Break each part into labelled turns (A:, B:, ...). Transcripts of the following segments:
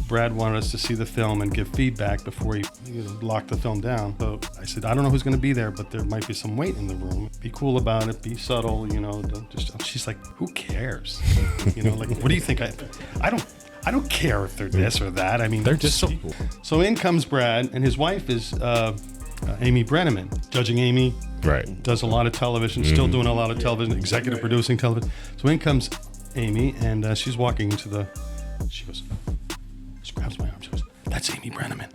A: Brad wanted us to see the film and give feedback before he locked the film down. So I said, I don't know who's going to be there, but there might be some weight in the room. Be cool about it. Be subtle. Don't just. She's like, who cares? Like, what do you think? I don't care if they're this or that. I mean,
B: they're just people.
A: So in comes Brad, and his wife is Amy Brenneman. Judging Amy.
B: Right.
A: Does a lot of television, still doing a lot of television, executive producing television. So in comes Amy, and she's walking into she grabs my arm, she goes, that's Amy Brenneman.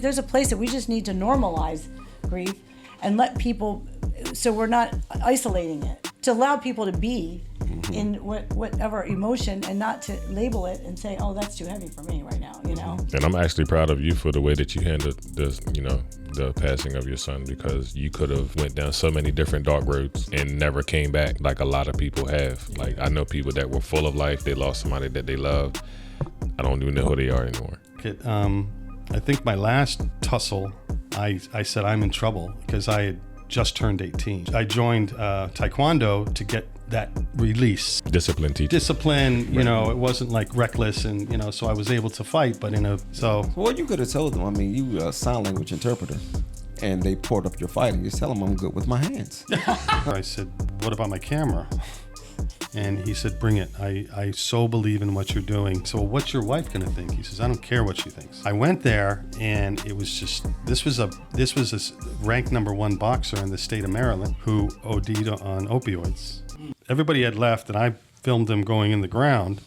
C: There's a place that we just need to normalize grief and let people, so we're not isolating it, to allow people to be in whatever emotion and not to label it and say, oh, that's too heavy for me right now,
B: And I'm actually proud of you for the way that you handled this, the passing of your son, because you could have went down so many different dark roads and never came back like a lot of people have. Like, I know people that were full of life, they lost somebody that they loved. I don't even know who they are anymore.
A: I think my last tussle, I said I'm in trouble because I had just turned 18. I joined Taekwondo to get that release.
B: Discipline teacher.
A: Discipline, it wasn't like reckless, and so I was able to fight, but
D: Well, you could have told them, you were a sign language interpreter, and they poured up your fighting. Just tell them I'm good with my hands.
A: I said, what about my camera? And he said, bring it. I so believe in what you're doing. So what's your wife gonna think? He says, I don't care what she thinks. I went there, and it was just, this was a ranked #1 boxer in the state of Maryland who OD'd on opioids. Everybody had left, and I filmed him going in the ground.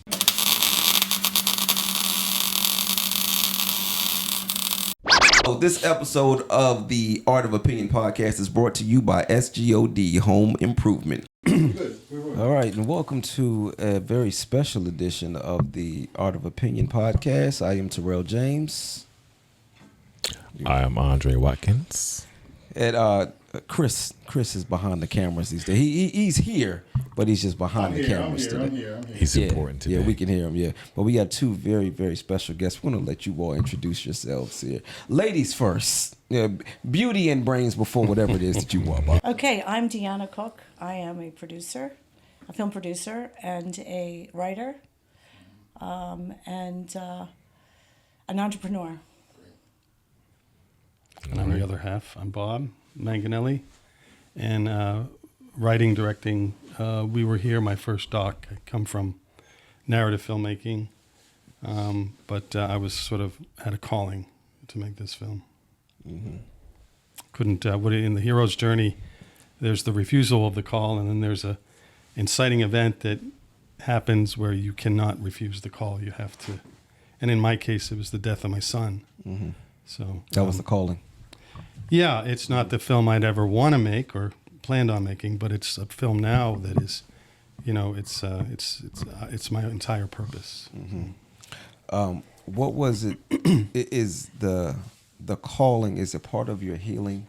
D: This episode of the Art of Opinion podcast is brought to you by SGOD Home Improvement. All right, and welcome to a very special edition of the Art of Opinion podcast. I am Terrell James.
B: I am Andre Watkins.
D: And Chris is behind the cameras these days. He's here, but he's just behind the cameras today.
E: I'm here.
B: He's important today.
D: Yeah, we can hear him, yeah. But we got two very, very special guests. We're going to let you all introduce yourselves here. Ladies first. Beauty and brains before whatever it is that you want.
C: Okay, I'm Deanna Cook. I am a producer, a film producer, and a writer, and an entrepreneur.
A: And I'm the other half. I'm Bob Manganelli, and writing, directing. We Were Here, my first doc. I come from narrative filmmaking, but I was sort of had a calling to make this film. Mm-hmm. Couldn't. In the hero's journey, there's the refusal of the call, and then there's a inciting event that happens where you cannot refuse the call. You have to. And in my case, it was the death of my son. Mm-hmm. So
D: that was the calling.
A: Yeah, it's not the film I'd ever want to make or planned on making, but it's a film now that is, it's my entire purpose.
D: Mm-hmm. What was it? Is the calling? Is it part of your healing?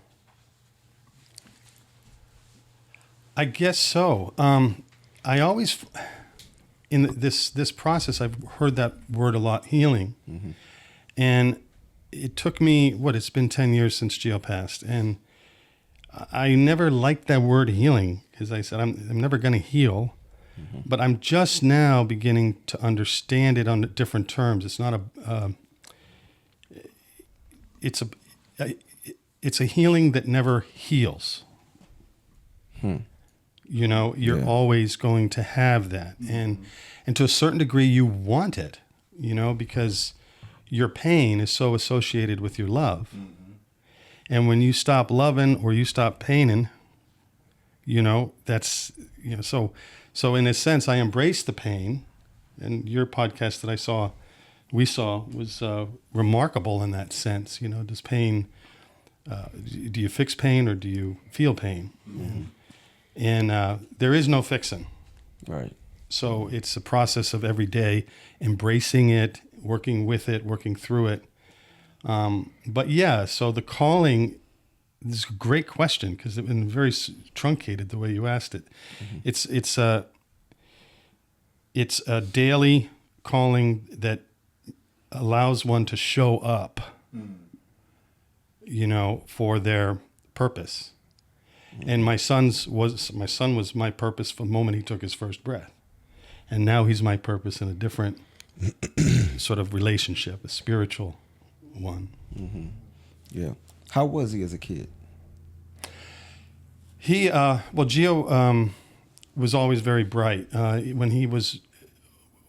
A: I guess so. I always, in this process, I've heard that word a lot, healing, and it took me, it's been 10 years since Gio passed, and I never liked that word healing, because I said, I'm never going to heal, but I'm just now beginning to understand it on different terms. It's not it's a healing that never heals. You're always going to have that, and to a certain degree you want it, because your pain is so associated with your love. Mm-hmm. And when you stop loving or you stop paining, that's, so in a sense, I embrace the pain. And your podcast that we saw was remarkable in that sense. Does pain, do you fix pain or do you feel pain? Mm-hmm. And there is no fixing.
D: Right.
A: So it's a process of every day embracing it, working with it, working through it. But yeah, so the calling, this is a great question because it's been very truncated the way you asked it. Mm-hmm. It's a daily calling that allows one to show up, for their purpose. Mm-hmm. And my son was my purpose from the moment he took his first breath. And now he's my purpose in a different sort of relationship, a spiritual one.
D: Yeah. How was he as a kid?
A: He, Gio was always very bright. When he was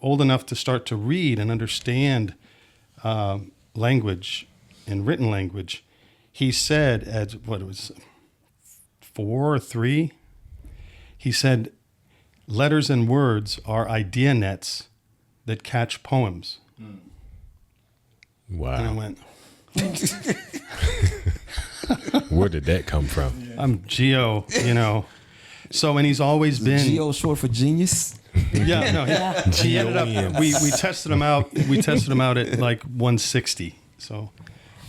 A: old enough to start to read and understand language and written language, he said at, 4 or 3, he said, letters and words are idea nets that catch poems.
B: Wow.
A: And I went,
B: Where did that come from?
A: I'm Gio, So, and he's always been...
D: Geo short for genius?
A: Yeah, no, he ended up, we tested him out. We tested him out at like 160. So,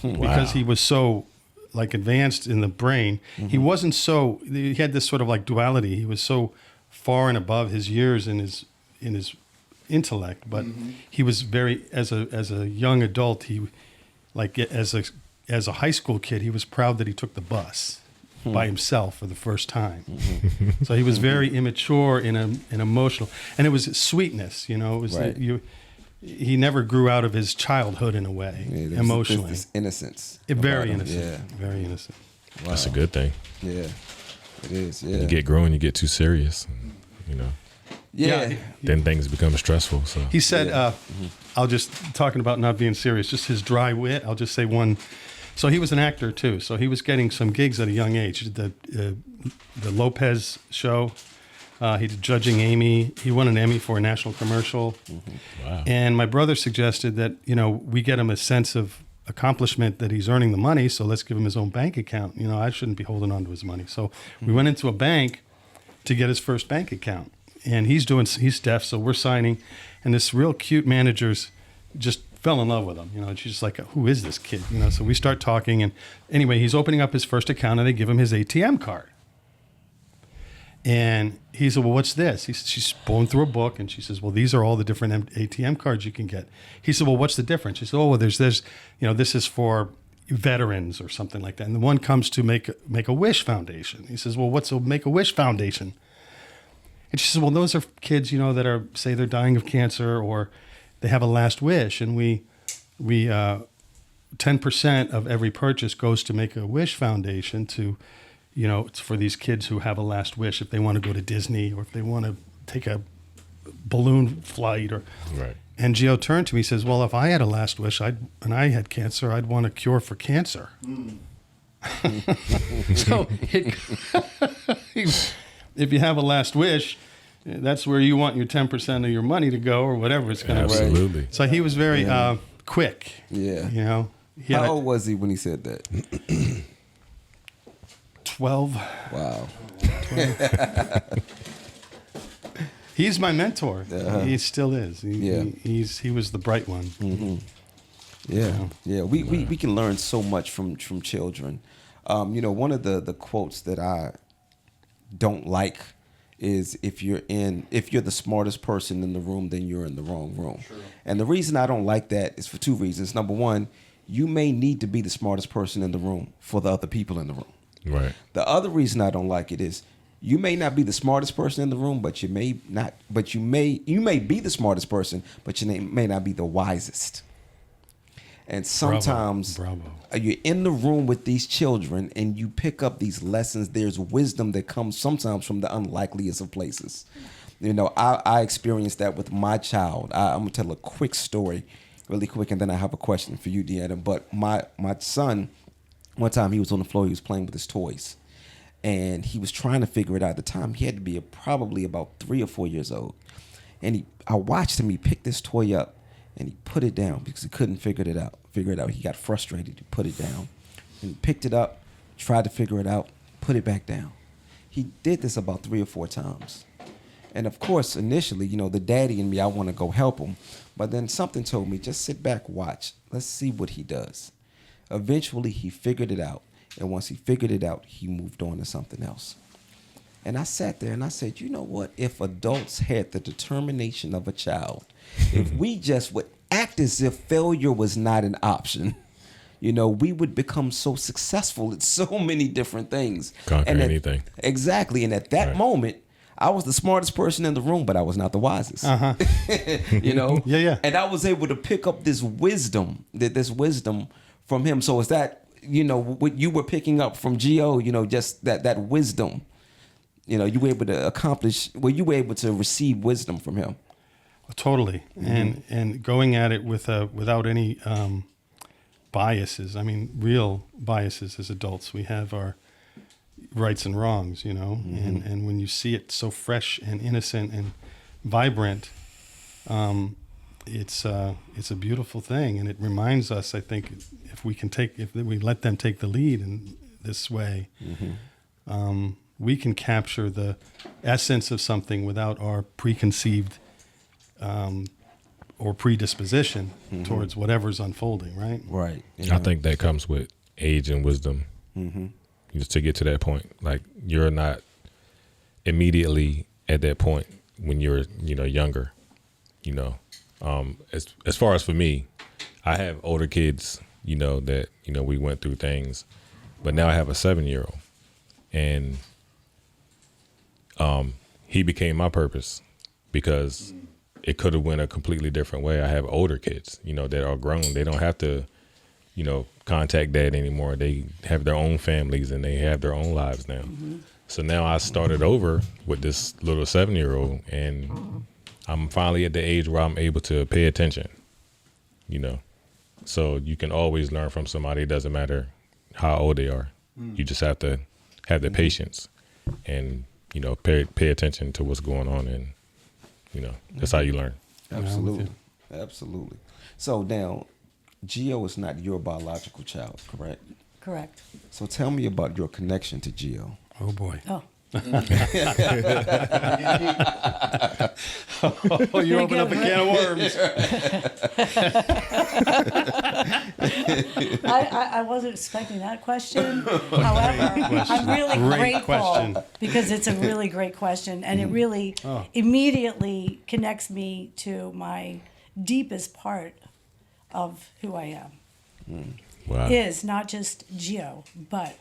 A: because he was so like advanced in the brain, he wasn't so. He had this sort of like duality. He was so far and above his years in his intellect, but he was very as a young adult. He like as a high school kid, he was proud that he took the bus by himself for the first time. So he was very immature and emotional, and it was sweetness. It was
D: Right.
A: he never grew out of his childhood in a way, emotionally.
D: This innocence.
A: Very
D: about him.
A: innocent.
D: Yeah.
A: Very innocent.
D: Wow.
B: That's a good thing.
D: Yeah. It is. Yeah.
B: You get growing, you get too serious.
D: Yeah.
B: Then things become stressful. So
A: He said, I'll just, talking about not being serious, just his dry wit, I'll just say one. So he was an actor too. So he was getting some gigs at a young age. He did the Lopez show. He did Judging Amy. He won an Emmy for a national commercial.
B: Wow.
A: And my brother suggested that, we get him a sense of accomplishment that he's earning the money. So let's give him his own bank account. I shouldn't be holding on to his money. So we went into a bank to get his first bank account. And he's deaf, so we're signing. And this real cute manager's just fell in love with him. And she's just like, who is this kid? So we start talking. And anyway, he's opening up his first account and they give him his ATM card. And he said, well, what's this? She's going through a book and she says, well, these are all the different ATM cards you can get. He said, well, what's the difference? She said, oh, well, there's this is for veterans or something like that. And the one comes to Make-A-Wish Foundation. He says, well, what's a Make-A-Wish Foundation? And she says, well, those are kids, that are, say they're dying of cancer or they have a last wish. And we 10% of every purchase goes to Make-A-Wish Foundation to, it's for these kids who have a last wish if they want to go to Disney or if they want to take a balloon flight or.
B: Right.
A: And Gio turned to me and says, well, if I had a last wish and I had cancer, I'd want a cure for cancer. So if you have a last wish, that's where you want your 10% of your money to go or whatever it's going to be.
B: Absolutely.
A: So he was very quick.
D: Yeah. How old was he when he said that?
A: 12.
D: Wow.
A: 12. He's my mentor. He still is. He was the bright one.
D: Mm-hmm. Yeah. We can learn so much from children. One of the quotes that I don't like is if you're the smartest person in the room, then you're in the wrong room. Sure. And the reason I don't like that is for two reasons. Number one, you may need to be the smartest person in the room for the other people in the room.
B: Right.
D: The other reason I don't like it is you may not be the smartest person in the room, but you may be the smartest person, but you may not be the wisest. And sometimes you're in the room with these children and you pick up these lessons. There's wisdom that comes sometimes from the unlikeliest of places. I experienced that with my child. I'm going to tell a quick story really quick, and then I have a question for you, Deanna. But my son, one time he was on the floor, he was playing with his toys. And he was trying to figure it out. At the time, he had to be probably about 3 or 4 years old. And I watched him, he picked this toy up and he put it down because he couldn't figure it out. He got frustrated, he put it down. And he picked it up, tried to figure it out, put it back down. He did this about 3 or 4 times. And of course, initially, the daddy in me, I want to go help him. But then something told me, just sit back, watch. Let's see what he does. Eventually, he figured it out. And once he figured it out, he moved on to something else. And I sat there and I said, you know what? If adults had the determination of a child, if we just would act as if failure was not an option, we would become so successful at so many different things.
B: Conquer anything.
D: Exactly. And at that moment, I was the smartest person in the room, but I was not the wisest. You know?
A: Yeah.
D: And I was able to pick up this wisdom from him. So is that, you know, what you were picking up from Gio, you know, just that wisdom, you know, you were able to accomplish, you were able to receive wisdom from him.
A: Totally. And going at it without any biases. I mean, real biases as adults. We have our rights and wrongs, you know, and when you see it so fresh and innocent and vibrant, it's a beautiful thing, and it reminds us, I think, if we let them take the lead in this way, we can capture the essence of something without our preconceived or predisposition towards whatever's unfolding, right?
D: Right.
B: I think that comes with age and wisdom. Just to get to that point, like you're not immediately at that point when you're, you know, younger, you know. As far as for me, I have older kids, you know, that, you know, we went through things, but now I have a 7-year-old, and he became my purpose because it could have went a completely different way. I have older kids, you know, that are grown. They don't have to, you know, contact dad anymore. They have their own families and they have their own lives now. So now I started over with this little 7-year-old, and I'm finally at the age where I'm able to pay attention, you know. So you can always learn from somebody. It doesn't matter how old they are. You just have to have the patience and, you know, pay attention to what's going on, and, you know, that's how you learn.
D: Absolutely. Absolutely. So now, Gio is not your biological child, correct?
C: Correct.
D: So tell me about your connection to Gio.
A: Oh boy.
C: Oh.
A: Oh, you open up a can of worms.
C: I wasn't expecting that question. However, I'm really
A: Great
C: grateful
A: question.
C: because it's a really great question, and it really immediately connects me to my deepest part of who I am.
B: Wow.
C: Is not just Gio, but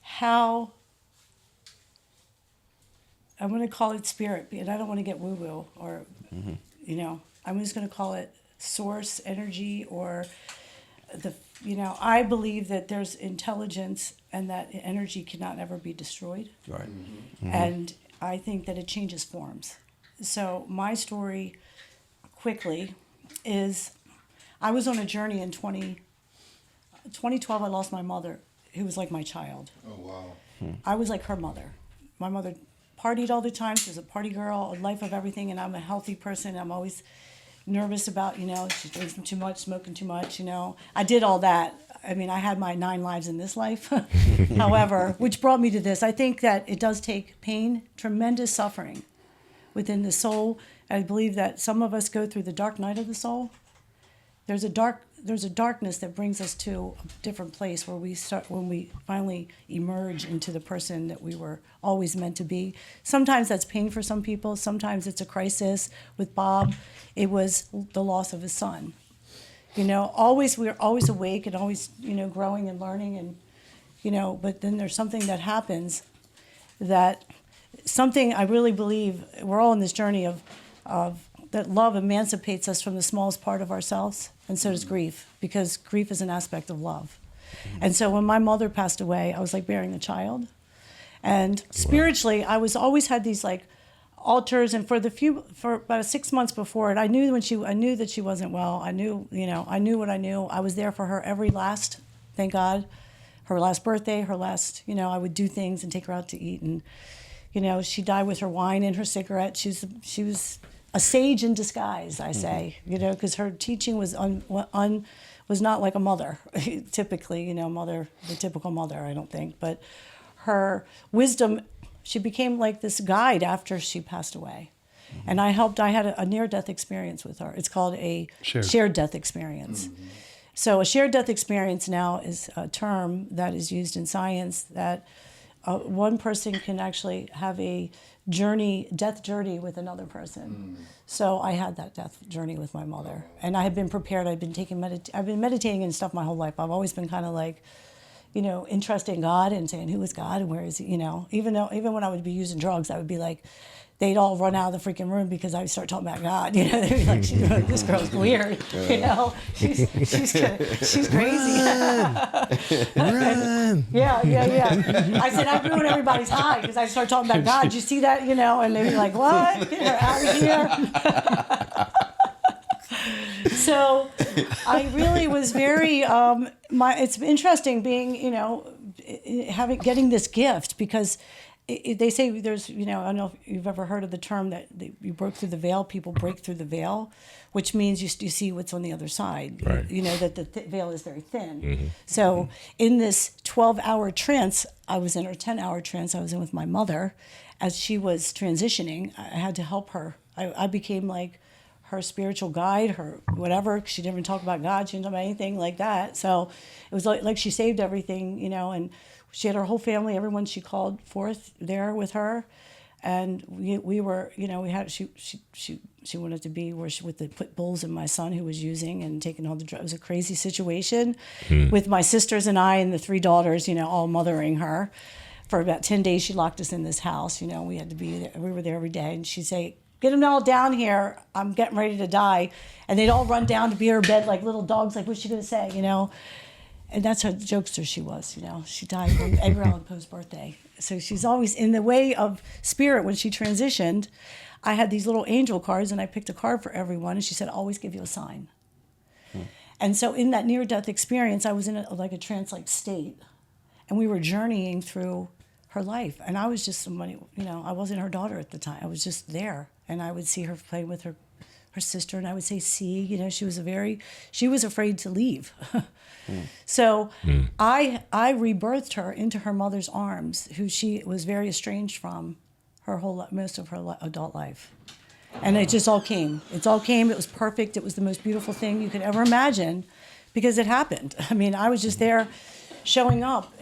C: how, I'm going to call it spirit, and I don't want to get woo-woo or, you know, I'm just going to call it source energy, or you know, I believe that there's intelligence and that energy cannot ever be destroyed.
D: Right.
C: And I think that it changes forms. So my story, quickly, is I was on a journey in 2012. I lost my mother, who was like my child.
E: Oh, wow.
C: I was like her mother. My mother partied all the time. She was a party girl, a life of everything, and I'm a healthy person. I'm always nervous about, you know, she's drinking too much, smoking too much, you know. I did all that. I mean, I had my 9 lives in this life. However, which brought me to this. I think that it does take pain, tremendous suffering within the soul. I believe that some of us go through the dark night of the soul. There's a darkness that brings us to a different place where we start, when we finally emerge into the person that we were always meant to be. Sometimes that's pain for some people. Sometimes it's a crisis. With Bob, it was the loss of his son. You know, we're always awake and always, you know, growing and learning, and, you know, but then there's something that happens that something I really believe we're all in this journey of that love emancipates us from the smallest part of ourselves, and so does grief, because grief is an aspect of love. And so when my mother passed away, I was like bearing a child. And spiritually, I was always had these like altars, and for about 6 months before it, I knew that she wasn't well. I knew what I knew. I was there for her every last, thank God, her last birthday, her last, you know, I would do things and take her out to eat, and, you know, she died with her wine and her cigarette. She was a sage in disguise, I say, you know, because her teaching was was not like a mother, typically, you know, the typical mother, I don't think, but her wisdom, she became like this guide after she passed away. And I had a near-death experience with her. It's called a shared death experience. So a shared death experience now is a term that is used in science that one person can actually have a death journey with another person. So I had that death journey with my mother, and I had been prepared. I've been meditating and stuff my whole life. I've always been kind of like, interest in God and saying, who is God and where is he, even when I would be using drugs, I would be like, they'd all run out of the freaking room because I would start talking about God. They'd be like, this girl's weird. She's crazy.
B: Run.
C: Yeah. I said, I ruin everybody's high because I start talking about God. Did you see that? And they'd be like, what? Get her out of here. So I really was very, it's interesting being, getting this gift because they say there's, I don't know if you've ever heard of the term that you broke through the veil, people break through the veil, which means you see what's on the other side,
B: right.
C: That the veil is very thin. Mm-hmm. So in this 12-hour trance, I was in her 10-hour trance, I was in with my mother. As she was transitioning, I had to help her. I became like her spiritual guide, her whatever. She didn't even talk about God. She didn't talk about anything like that. So it was like she saved everything, and she had her whole family, everyone she called forth there with her. And we were, we had, she wanted to be where she, with the pit bulls and my son who was using and taking all the drugs. It was a crazy situation with my sisters and I and the 3 daughters, all mothering her. For about 10 days, she locked us in this house. We had to be there. We were there every day. And she'd say, get them all down here. I'm getting ready to die. And they'd all run down to be her bed like little dogs, like, what's she going to say, And that's how jokester she was, She died on Edgar Allan Poe's birthday. So she's always in the way of spirit. When she transitioned, I had these little angel cards, and I picked a card for everyone. And she said, always give you a sign. And so in that near-death experience, I was in a trance-like state. And we were journeying through her life. And I was just somebody, I wasn't her daughter at the time. I was just there. And I would see her play with her sister, and I would say, see, she was afraid to leave. So I rebirthed her into her mother's arms, who she was very estranged from most of her adult life. And it just all came. It was perfect. It was the most beautiful thing you could ever imagine because it happened. I mean, I was just there showing up,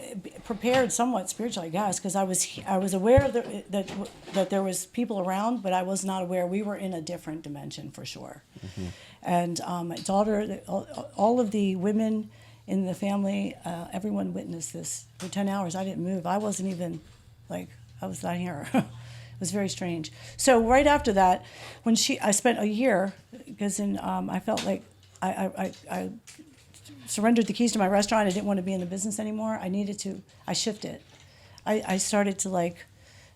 C: prepared somewhat spiritually, I guess, because I was aware that there was people around, but I was not aware we were in a different dimension for sure. Mm-hmm. And my daughter, all of the women in the family, everyone witnessed this for 10 hours. I didn't move. I wasn't even I was not here. It was very strange. So right after that, I spent a year because I felt like I surrendered the keys to my restaurant. I didn't want to be in the business anymore. I shifted. I started to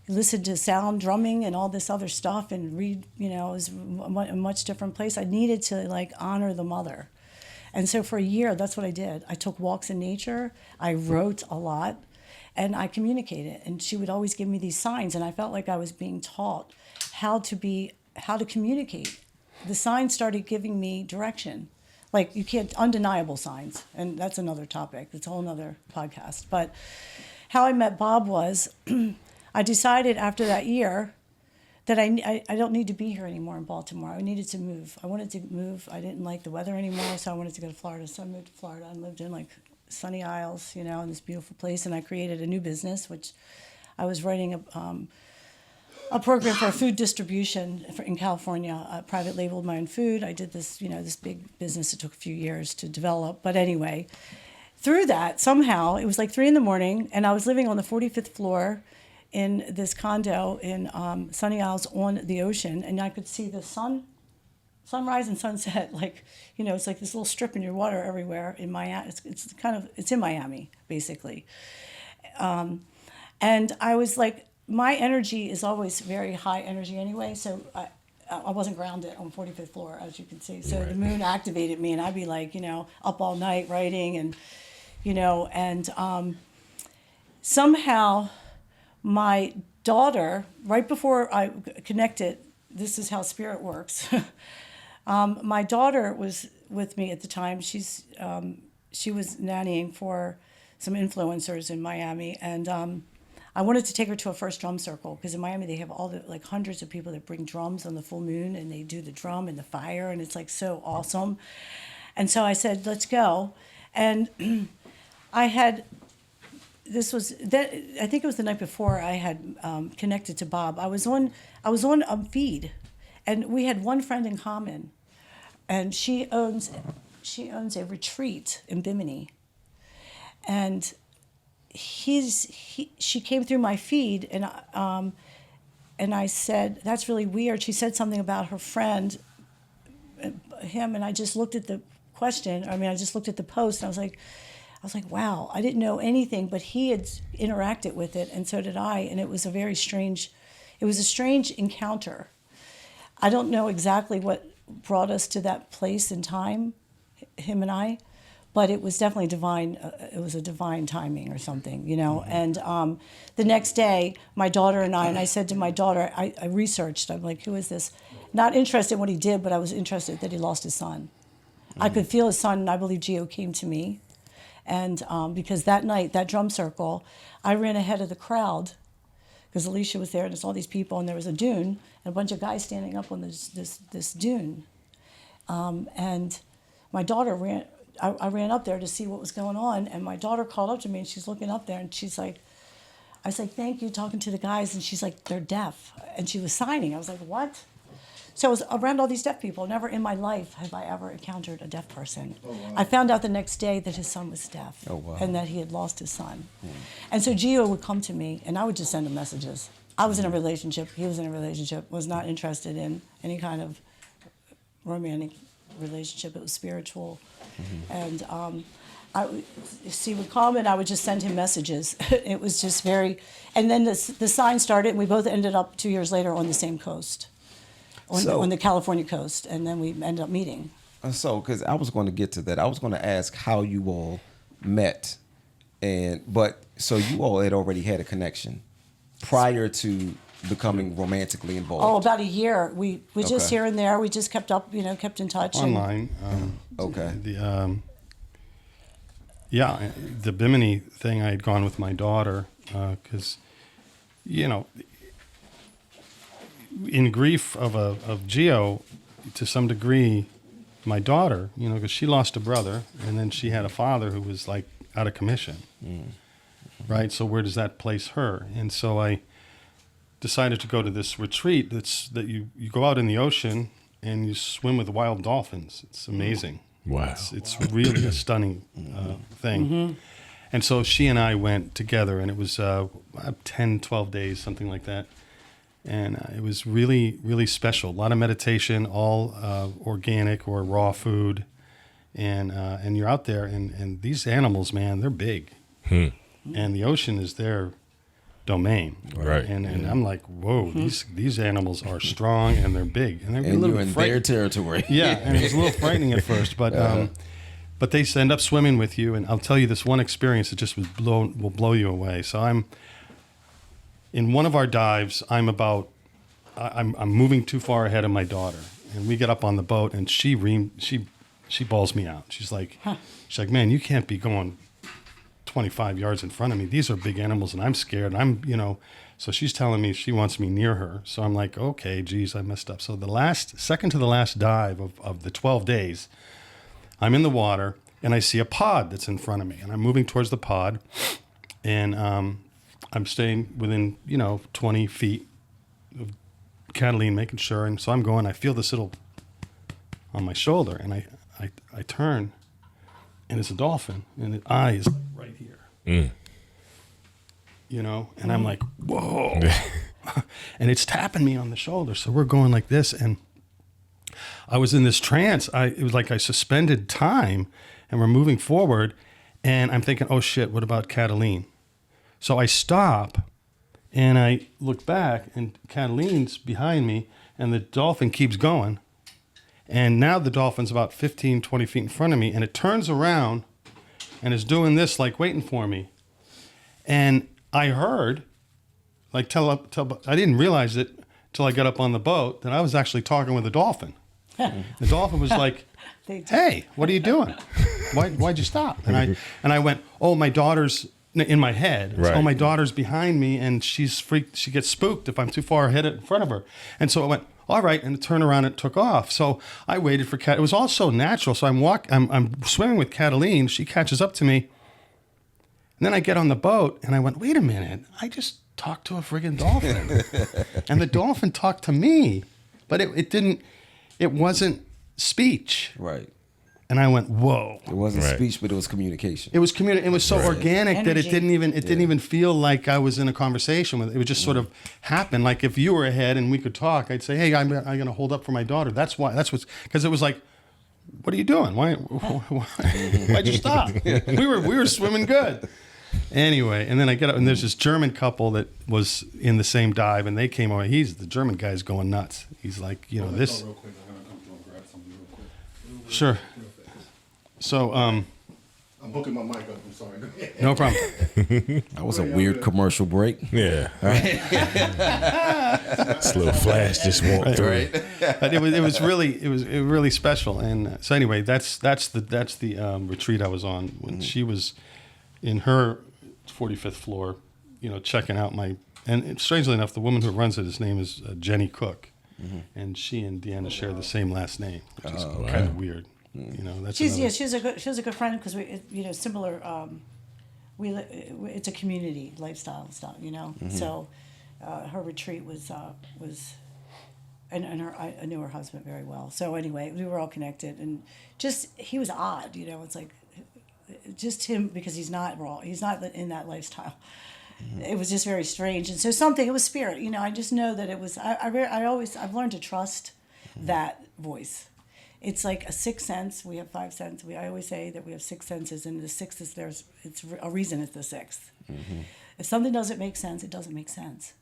C: listen to sound drumming and all this other stuff and read, it was a much different place. I needed to honor the mother. And so for a year, that's what I did. I took walks in nature. I wrote a lot and I communicated. And she would always give me these signs. And I felt like I was being taught how to communicate. The signs started giving me direction. You can't, undeniable signs, and that's another topic. It's a whole other podcast. But how I met Bob was, I decided after that year that I don't need to be here anymore in Baltimore. I needed to move. I wanted to move. I didn't like the weather anymore, so I wanted to go to Florida. So I moved to Florida and lived in Sunny Isles, in this beautiful place. And I created a new business, which I was writing a program for food distribution in California. I private labeled my own food. I did this, this big business. It took a few years to develop. But anyway, through that, somehow, it was 3 a.m, and I was living on the 45th floor in this condo in Sunny Isles on the ocean, and I could see the sunrise and sunset. It's like this little strip in your water everywhere in Miami. It's in Miami, basically. And I was my energy is always very high energy anyway, so I wasn't grounded on 45th floor, as you can see. So right. The moon activated me, and I'd be up all night writing, and somehow my daughter, right before I connected, this is how spirit works. My daughter was with me at the time. She was nannying for some influencers in Miami, and I wanted to take her to a first drum circle because in Miami they have all the hundreds of people that bring drums on the full moon, and they do the drum and the fire, and it's so awesome. And so I said, let's go. And I think it was the night before I had connected to Bob. I was on a feed, and we had one friend in common, and she owns a retreat in Bimini, and she came through my feed, and I said, that's really weird. She said something about her friend, him, and I just looked at the question. I mean, I just looked at the post, and I was like, wow, I didn't know anything, but he had interacted with it, and so did I, and it was a strange encounter. I don't know exactly what brought us to that place in time, him and I, but it was definitely divine. It was a divine timing or something, you know. And the next day, my daughter and I said to my daughter, I researched. I'm like, who is this? Not interested in what he did, but I was interested that he lost his son. I could feel his son, and I believe Gio came to me. And because that night, that drum circle, I ran ahead of the crowd because Alicia was there, and there's all these people, and there was a dune, and a bunch of guys standing up on this dune. And my daughter ran. I ran up there to see what was going on, and my daughter called up to me, and she's looking up there, and she's like, I was like, thank you, talking to the guys, and she's like, they're deaf. And she was signing. I was like, what? So I was around all these deaf people. Never in my life have I ever encountered a deaf person. Oh, wow. I found out the next day that his son was deaf, and that he had lost his son. And so Gio would come to me, and I would just send him messages. I was in a relationship. He was in a relationship, was not interested in any kind of romantic relationship. It was spiritual. And he would come, and I would just send him messages. It was just very, and then the sign started, and we both ended up 2 years later on the same coast, on the California coast, and then we ended up meeting.
D: So, because I was going to get to that, I was going to ask how you all met, so you all had already had a connection prior to becoming romantically involved.
C: Oh, about a year. We just here and there. We just kept in touch.
A: Online.
D: Okay.
A: The Bimini thing, I had gone with my daughter because, in grief of Gio, to some degree, my daughter, because she lost a brother, and then she had a father who was like out of commission, right? So where does that place her? And so I decided to go to this retreat that you go out in the ocean and you swim with wild dolphins. It's amazing.
B: Wow.
A: It's really a stunning thing. And so she and I went together, and it was 10, 12 days, something like that. And it was really, really special. A lot of meditation, all organic or raw food. And you're out there, and these animals, man, they're big. And the ocean is their domain.
B: Right.
A: And I'm like, whoa, these animals are strong, and they're big. And they're a little
D: you're in their territory.
A: Yeah, and it was a little frightening at first, but they end up swimming with you. And I'll tell you this one experience that just will blow you away. So I'm in one of our dives. I'm moving too far ahead of my daughter, and we get up on the boat, and she bawls me out. She's like, man, you can't be going 25 yards in front of me. These are big animals, and I'm scared. And so she's telling me she wants me near her. So I'm like, okay, geez, I messed up. So second to the last dive of the 12 days, I'm in the water, and I see a pod that's in front of me, and I'm moving towards the pod, and I'm staying within 20 feet of Catalina, making sure. And so I'm going. I feel this little on my shoulder, and I turn, and it's a dolphin, and its eye is right here. And I'm like, whoa. And it's tapping me on the shoulder. So we're going like this, and I was in this trance. It was like I suspended time, and we're moving forward, and I'm thinking, oh shit, what about Catalina? So I stop, and I look back, and Catalina's behind me, and the dolphin keeps going. And now the dolphin's about 15, 20 feet in front of me, and it turns around and is doing this, like waiting for me. And I heard, like, I didn't realize it till I got up on the boat, that I was actually talking with the dolphin. The dolphin was like, hey, what are you doing? Why'd you stop? And I went, oh, my daughter's in my head.
B: Right.
A: Oh, my daughter's behind me, and she's freaked. She gets spooked if I'm too far ahead in front of her. And so I went, all right, and it turned around and took off. So I waited for Cat. It was all so natural. So I'm swimming with Catalina. She catches up to me. And then I get on the boat, and I went, wait a minute. I just talked to a friggin' dolphin. And the dolphin talked to me. But it wasn't speech.
D: Right.
A: And I went, whoa.
D: It wasn't
B: Right.
D: speech, but it was communication.
A: It was It was so organic that it
C: Energy.
A: didn't even feel like I was in a conversation with it. It would just sort of happen. Like if you were ahead and we could talk, I'd say, "Hey, I'm going to hold up for my daughter." Because it was like, "What are you doing? Why'd you stop? We were swimming good." Anyway, and then I get up and there's this German couple that was in the same dive, and they came over. The German guy's going nuts. He's like, this.
E: Real quick, I'm gonna grab something real quick.
A: Sure. So,
E: I'm hooking my mic up. I'm sorry. Go ahead.
A: no problem.
D: That was a weird commercial break.
B: Yeah. This little flash just walked through.
A: But it was really special. And so anyway, that's the retreat I was on when she was in her 45th floor, checking out and strangely enough, the woman who runs it, his name is Jenny Cook, and she and Deanna share the same last name, which is kind of weird. That's
C: She's
A: another-
C: she was a good friend because we similar. It's a community lifestyle stuff, So her retreat was and I knew her husband very well. So anyway, we were all connected, and just he was odd, It's like just him because he's not in that lifestyle. It was just very strange, and so it was spirit. I just know that it was. I've learned to trust that voice. It's like a sixth sense. We have five senses. I always say that we have six senses, and the sixth is it's a reason it's the sixth. If something doesn't make sense, it doesn't make sense.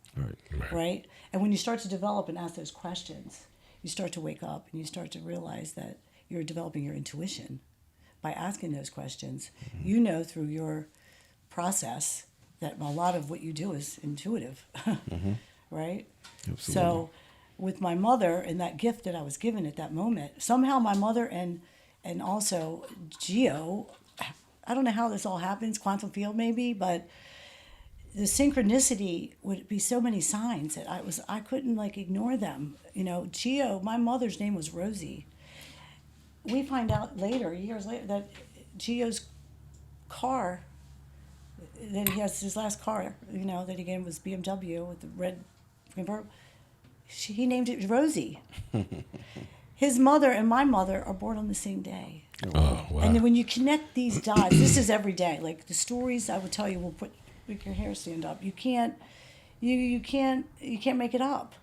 C: Right? And when you start to develop and ask those questions, you start to wake up and you start to realize that you're developing your intuition by asking those questions. Through your process that a lot of what you do is intuitive, right?
D: Absolutely.
C: So with my mother and that gift that I was given at that moment, somehow my mother and also Geo, I don't know how this all happens, quantum field maybe, but the synchronicity would be so many signs that I couldn't ignore them. Geo, my mother's name was Rosie. We find out years later, that Geo's car, that he has his last car, that he gave was BMW with the red convertible. He named it Rosie. His mother and my mother are born on the same day.
B: Oh, wow.
C: And then when you connect these dots, this is every day. Like the stories I would tell you will make your hair stand up. You can't make it up.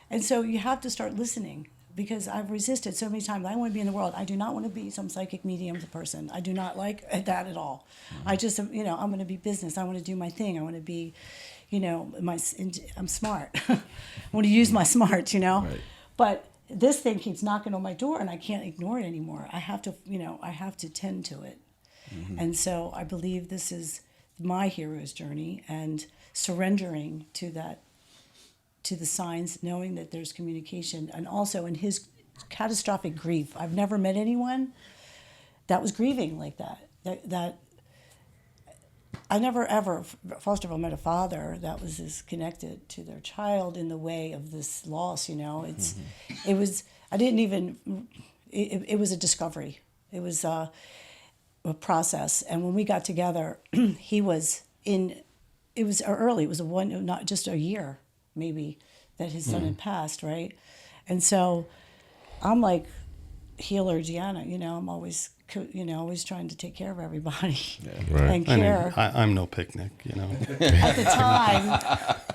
C: And so you have to start listening, because I've resisted so many times. I want to be in the world. I do not want to be some psychic medium person. I do not like that at all. I just, I'm going to be business. I want to do my thing. I want to be, I'm smart. I want to use my smarts,
D: Right.
C: But this thing keeps knocking on my door, and I can't ignore it anymore. I have to, I have to tend to it. And so I believe this is my hero's journey, and surrendering to that, to the signs, knowing that there's communication. And also in his catastrophic grief, I've never met anyone that was grieving like that. That I never ever, first of all, met a father that was as connected to their child in the way of this loss. It was a discovery. It was a process. And when we got together, it was early. It was not just a year, maybe, that his son had passed, right? And so I'm like healer Deanna, I'm always, always trying to take care of everybody and care.
A: I'm no picnic,
C: At the time,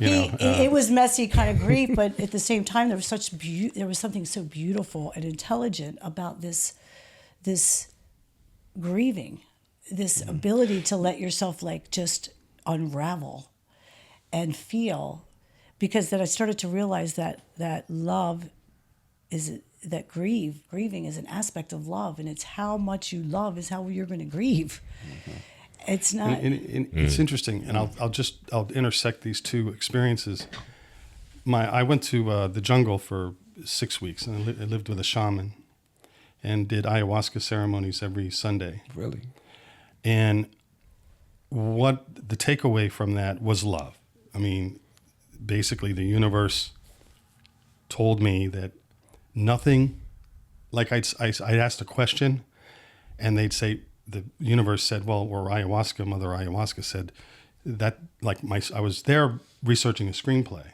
C: it was messy kind of grief, but at the same time, there was something so beautiful and intelligent about this grieving, this ability to let yourself just unravel and feel. Because then I started to realize that love is that grieving is an aspect of love, and it's how much you love is how you're going to grieve. It's not.
A: It's interesting, and I'll intersect these two experiences. I went to the jungle for 6 weeks, and I lived with a shaman, and did ayahuasca ceremonies every Sunday.
D: Really?
A: And what the takeaway from that was love. I mean, basically the universe told me that nothing, like I'd asked a question and they'd say, the universe said, well, or ayahuasca, Mother Ayahuasca said that, I was there researching a screenplay.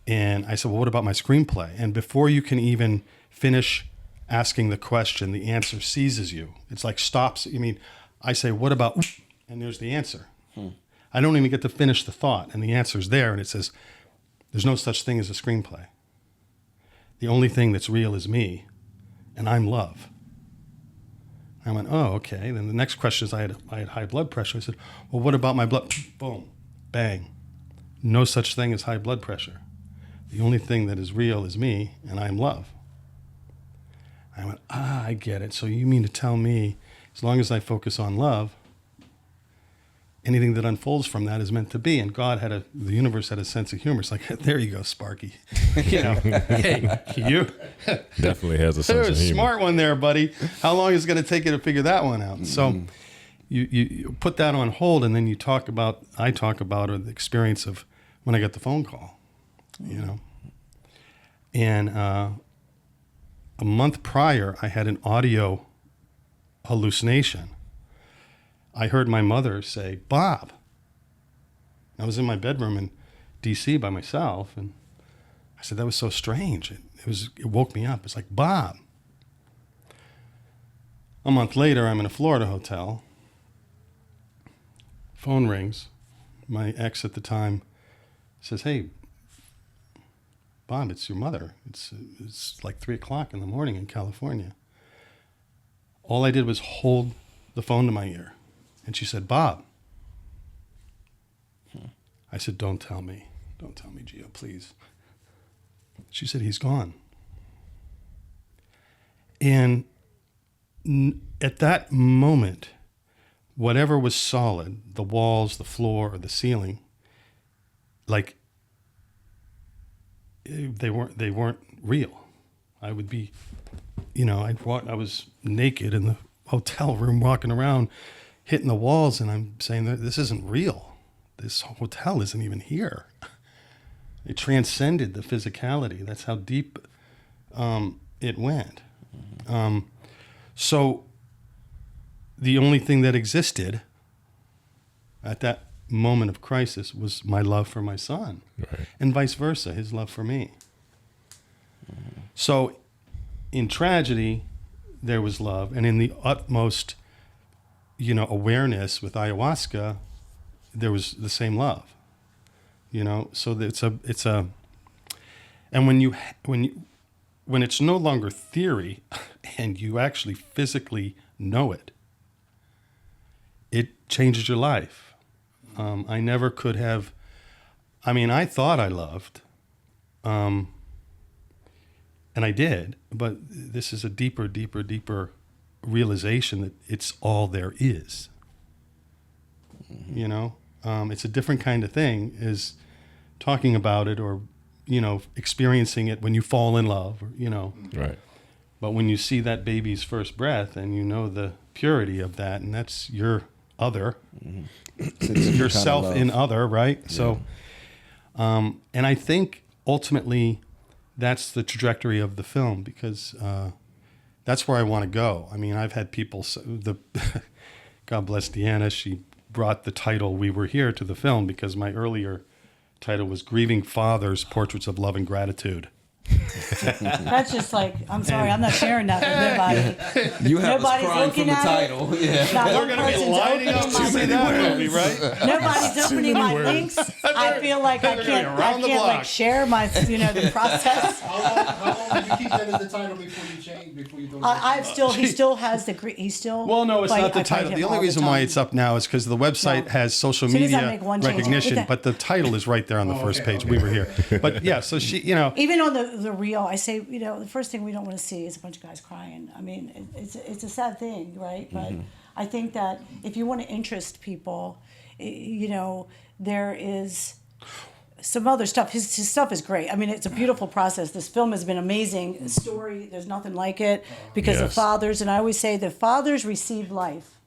A: And I said, well, what about my screenplay? And before you can even finish asking the question, the answer seizes you. It's like stops. I mean, I say, what about, and there's the answer. I don't even get to finish the thought, and the answer's there, and it says, there's no such thing as a screenplay. The only thing that's real is me, and I'm love. I went, oh, okay. Then the next question is I had high blood pressure. I said, well, what about my blood? Boom, bang. No such thing as high blood pressure. The only thing that is real is me, and I'm love. I went, I get it. So you mean to tell me, as long as I focus on love, anything that unfolds from that is meant to be. And the universe had a sense of humor. It's like, there you go, Sparky. Hey, you
B: Definitely has a sense
A: There's
B: of
A: a
B: humor.
A: smart one there, buddy. How long is it going to take you to figure that one out? So you put that on hold, and then I talk about the experience of when I got the phone call, And a month prior, I had an audio hallucination. I heard my mother say, Bob. I was in my bedroom in D.C. by myself, and I said, that was so strange. It woke me up. It's like, Bob. A month later, I'm in a Florida hotel. Phone rings. My ex at the time says, hey, Bob, it's your mother. It's like 3 o'clock in the morning in California. All I did was hold the phone to my ear. And she said, Bob. I said, don't tell me. Don't tell me, Gio, please. She said, he's gone. And at that moment, whatever was solid, the walls, the floor, or the ceiling, like they weren't real. I would be, I was naked in the hotel room walking around, hitting the walls, and I'm saying that this isn't real. This hotel isn't even here. It transcended the physicality. That's how deep it went. So the only thing that existed at that moment of crisis was my love for my son, right. And vice versa, his love for me. So in tragedy, there was love, and in the utmost, awareness with ayahuasca, there was the same love. So it's a, and when it's no longer theory, and you actually physically know it, it changes your life. I never could have. I thought I loved, and I did, but this is a deeper realization that it's all there is. It's a different kind of thing, is talking about it or, experiencing it when you fall in love, Right. But when you see that baby's first breath and the purity of that, and that's your other, it's yourself in other, right? Yeah. So, and I think ultimately that's the trajectory of the film, because that's where I want to go. I've had people, God bless Deanna, she brought the title "We Were Here" to the film because my earlier title was "Grieving Fathers: Portraits of Love and Gratitude."
C: That's just like, I'm sorry, I'm not sharing that with nobody.
D: You have
C: Nobody's
D: us crying
C: looking
D: from the
C: at
D: title.
C: it.
D: Yeah.
C: Not
A: They're
C: one
A: going to be
C: person's
A: lining up
C: opening
A: to see
C: my
A: that movie, right?
C: Nobody's opening my links. I feel like I can't like share my, the process.
E: How long did you keep that as the title before you changed? Before you
C: He still has he still.
A: Well, no, it's not the title. The only reason why it's up now is because the website has social media recognition, but the title is right there on the first page. We were here, but yeah. So she,
C: even on the reel, I say, the first thing we don't want to see is a bunch of guys crying. It's a sad thing, right? But I think that if you want to interest people, there is some other stuff. His stuff is great. It's a beautiful process. This film has been amazing. Story, there's nothing like it because of fathers. And I always say the fathers receive life.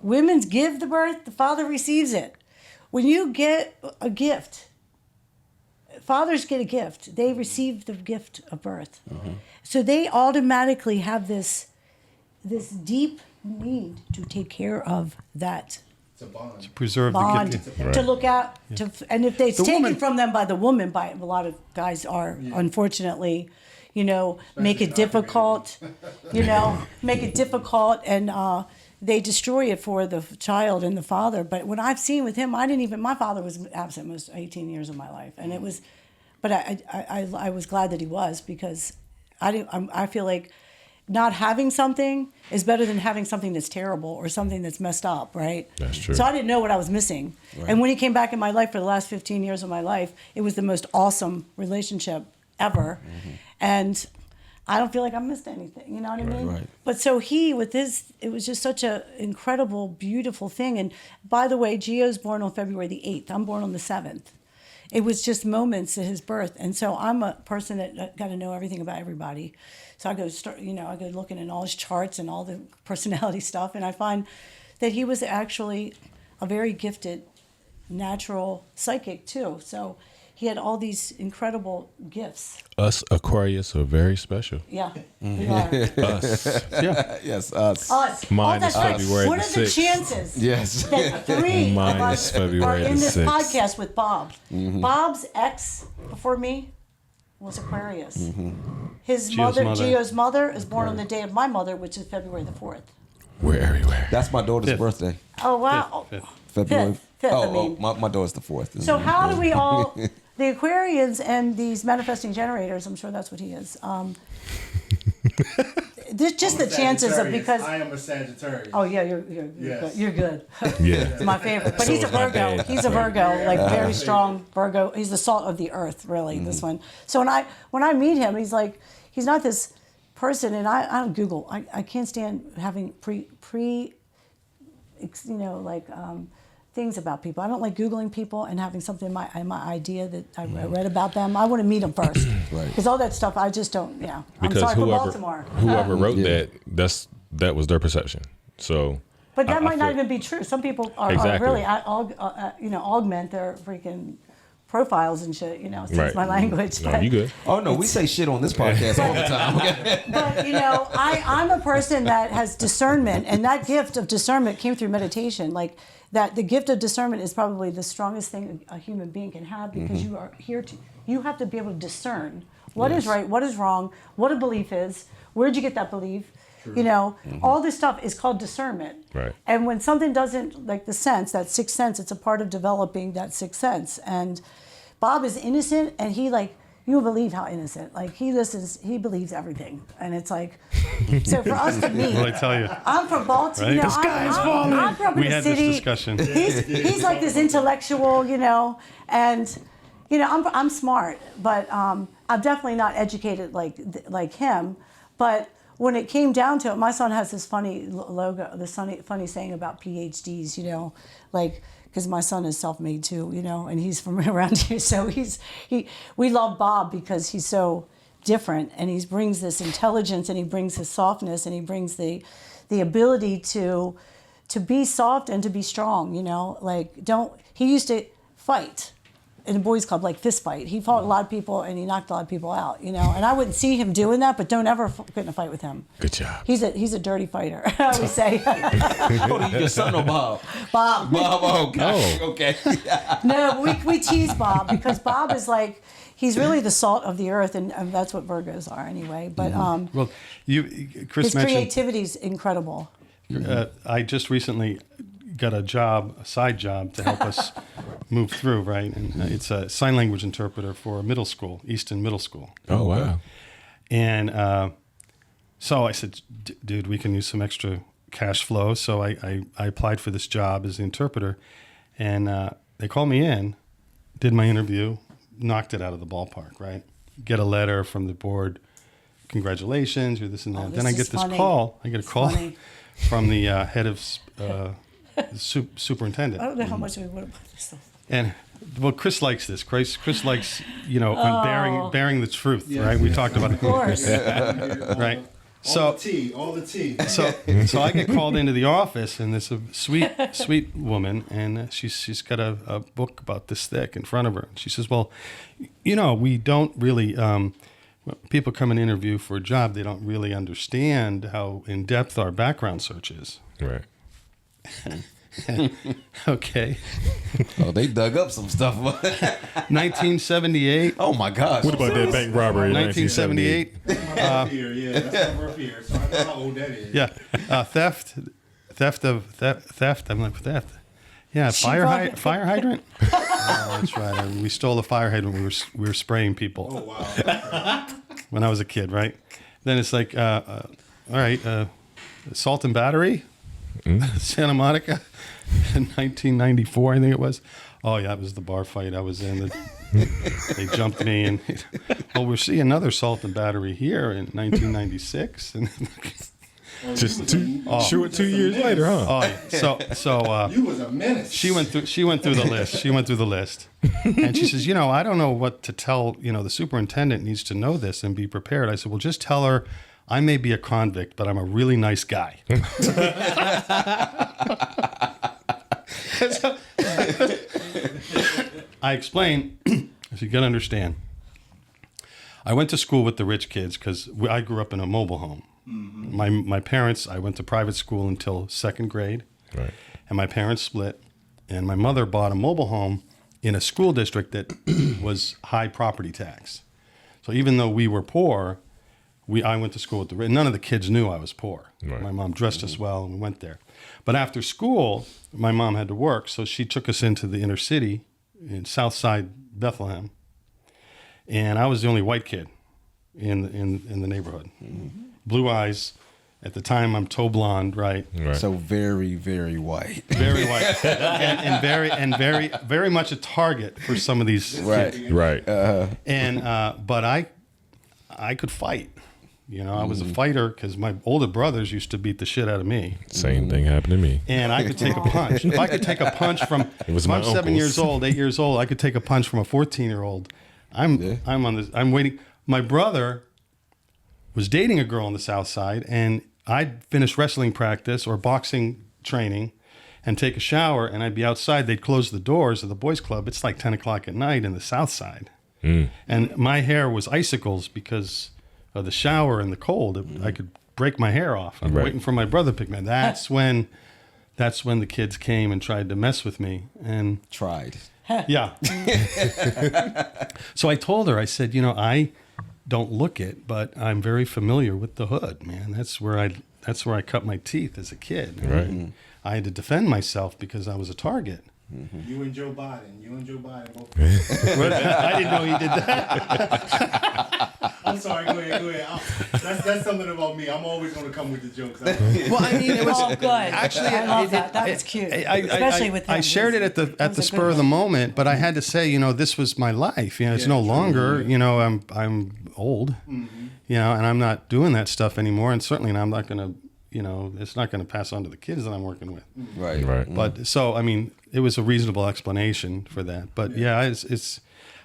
C: Women give the birth, the father receives it. When you get a gift, fathers get a gift. They receive the gift of birth. So they automatically have this deep need to take care of that.
E: It's a bond.
A: To preserve
C: bond,
A: the gift.
B: Right.
C: to look out, and if it's
A: The
C: taken
A: woman,
C: from them by the woman, by a lot of guys are, unfortunately, make it difficult, make it difficult, and they destroy it for the child and the father. But what I've seen with him, my father was absent most 18 years of my life, and it was, but I was glad that he was, because I feel like not having something is better than having something that's terrible or something that's messed up, right?
B: That's true.
C: So I didn't know what I was missing. Right. And when he came back in my life for the last 15 years of my life, it was the most awesome relationship ever. Mm-hmm. And I don't feel like I missed anything, you know what I mean?
D: Right.
C: But so it was just such an incredible, beautiful thing. And by the way, Gio's born on February the 8th. I'm born on the 7th. It was just moments at his birth. And so I'm a person that got to know everything about everybody. So I go looking at all his charts and all the personality stuff, and I find that he was actually a very gifted natural psychic too. So he had all these incredible gifts.
B: Us Aquarius are very special.
C: Yeah, we are.
B: Us.
A: Yeah.
D: Yes, us.
C: Us.
B: Mine
C: that's
B: is
C: right.
B: February
C: What
B: the
C: are the
B: 6th.
C: chances
D: Yes.
C: that 3
B: Mine
C: of
B: is
C: us
B: February
C: are in
B: the
C: this
B: 6th.
C: podcast with Bob? Bob's ex before me was Aquarius. His mother, Gio's mother, is born on the day of my mother, which is February the 4th.
B: We're everywhere.
D: That's my daughter's
A: Fifth.
D: birthday.
C: Oh, wow.
A: Fifth.
D: February.
C: Fifth, I
D: oh,
C: mean.
D: my daughter's the 4th.
C: So how do we all, the Aquarians and these manifesting generators, I'm sure that's what he is. This just the chances of, because
E: I am a Sagittarius.
C: oh yeah, you're
E: Yes.
C: good. You're good.
B: Yeah.
C: It's my favorite. But
B: So
C: he's a
B: is my
C: Virgo.
B: dad.
C: He's a Virgo, like very strong Virgo. He's the salt of the earth, really. This one. So when I meet him, he's like, he's not this person, and I don't Google. I can't stand having things about people. I don't like Googling people and having something in my idea that I read about them. I want to meet them first.
D: Right.
C: Because all that stuff, I just don't, I'm
B: Because
C: sorry for Baltimore.
B: whoever wrote
D: Yeah.
B: that was their perception. So
C: But that
B: I
C: might not
B: feel-
C: even be true. Some people are
B: Exactly.
C: really, augment their freaking profiles and shit, excuse
B: Right.
C: my language.
B: No,
C: but,
B: you good.
D: Oh no, we say shit on this podcast all the time. Okay?
C: but I'm a person that has discernment, and that gift of discernment came through meditation. Like that, the gift of discernment is probably the strongest thing a human being can have, because you have to be able to discern what is right, what is wrong, what a belief is, where'd you get that belief. All this stuff is called discernment.
B: Right.
C: And when something doesn't, like the sense, that sixth sense, it's a part of developing that sixth sense. And Bob is innocent, and he you won't believe how innocent. Like he believes everything. And it's like, so for us to meet,
A: What did I tell you?
C: I'm from Baltimore.
A: Right? The sky's falling.
C: I grew up in
A: We
C: the
A: had
C: city.
A: this discussion.
C: He's like this intellectual, and I'm smart, but I'm definitely not educated like him. But when it came down to it, my son has this funny logo, this funny saying about PhDs, because my son is self-made too, and he's from around here. So we love Bob because he's so different, and he brings this intelligence, and he brings his softness, and he brings the ability to be soft and to be strong, he used to fight in a boys club, like fist fight. He fought a lot of people, and he knocked a lot of people out, and I wouldn't see him doing that, but don't ever get in a fight with him.
B: Good job.
C: He's a dirty fighter, I always say.
D: Your son or Bob?
C: Bob.
D: Bob, oh gosh.
B: Oh.
D: Okay.
C: No, we tease Bob because Bob is he's really the salt of the earth, and that's what Virgos are anyway. But
A: Well, Chris
C: his
A: mentioned
C: creativity is incredible.
A: I just recently got a side job to help us move through, right? And it's a sign language interpreter for a middle school, Easton Middle School.
B: Oh wow.
A: And so I said, dude, we can use some extra cash flow. So I applied for this job as the interpreter, and they called me in, did my interview, knocked it out of the ballpark, right? Get a letter from the board, congratulations, you're this and that.
C: Oh,
A: Then I
C: this
A: get
C: is
A: this
C: funny.
A: call. I get a call
C: Funny.
A: from the head of superintendent.
C: I don't know how much we would have put this stuff.
A: And well, Chris likes this. Chris likes, bearing the truth, right? We talked about
C: Of course.
A: right?
E: All the tea.
A: So I get called into the office, and there's a sweet woman, and she's got a book about this thick in front of her. And she says, well, we don't really, when people come and interview for a job, they don't really understand how in-depth our background search is.
B: Right.
A: Okay.
D: Oh, they dug up some stuff.
A: 1978.
D: Oh my gosh.
B: What about that bank robbery in
A: 1978.
E: My birth year, yeah, that's my birth year. So I know how old that is.
A: Yeah. Theft. I'm like, theft. Yeah, fire hydrant. Oh, that's right. We stole a fire hydrant. We were spraying people.
E: Oh wow.
A: When I was a kid, right? Then it's like, all right, assault and battery, Santa Monica, in 1994, I think it was. Oh yeah, it was the bar fight I was in. They jumped me, and we're seeing another assault and battery here in 1996, and
B: Just 2 years later, huh?
A: oh yeah. So
E: You was a menace.
A: she went through the list. She went through the list, and she says, I don't know what to tell. The superintendent needs to know this and be prepared. I said, well, just tell her I may be a convict, but I'm a really nice guy. I explained, if you can understand, I went to school with the rich kids because I grew up in a mobile home. Mm-hmm. My parents, I went to private school until 2nd grade,
B: Right.
A: and my parents split, and my mother bought a mobile home in a school district that was high property tax. So even though we were poor, I went to school with the rich. None of the kids knew I was poor.
B: Right.
A: My mom dressed us well, and we went there. But after school, my mom had to work, so she took us into the inner city in Southside Bethlehem, and I was the only white kid in the neighborhood. Mm-hmm. Blue eyes. At the time, I'm toe blonde, right?
B: Right.
D: So very, very white.
A: Very white, and very much a target for some of these kids.
B: Right.
A: And but I could fight. I was a fighter because my older brothers used to beat the shit out of me.
B: Same thing happened to me.
A: And I could take a punch. If I could take a punch from,
B: was
A: if
B: my
A: I'm 7
B: uncles.
A: years old, 8 years old, I could take a punch from a 14-year-old. I'm waiting. My brother was dating a girl on the South Side, and I'd finish wrestling practice or boxing training and take a shower, and I'd be outside. They'd close the doors of the boys' club. It's like 10 o'clock at night in the South Side. And my hair was icicles because of the shower and the cold. I could break my hair off. I'm
B: Right.
A: waiting for my brother to pick me up. That's when the kids came and tried to mess with me. And
D: Tried.
A: yeah. So I told her, I said, I don't look it, but I'm very familiar with the hood, man. That's where I cut my teeth as a kid.
B: Right.
A: I had to defend myself because I was a target.
E: You and Joe Biden both.
A: I didn't know he did that.
E: I'm sorry. Go ahead. That's something about me. I'm always going to come with the jokes.
A: Well, I mean, it was
C: Oh, good.
A: actually
C: I love that. That was cute. Especially with him.
A: I shared it at
C: That
A: the
C: was a
A: spur
C: good
A: of the
C: one.
A: moment, but I had to say, this was my life. It's no longer. I'm old. And I'm not doing that stuff anymore, and certainly I'm not going to. It's not going to pass on to the kids that I'm working with.
D: Right.
B: Right.
A: But so, I mean, it was a reasonable explanation for that. But yeah, it's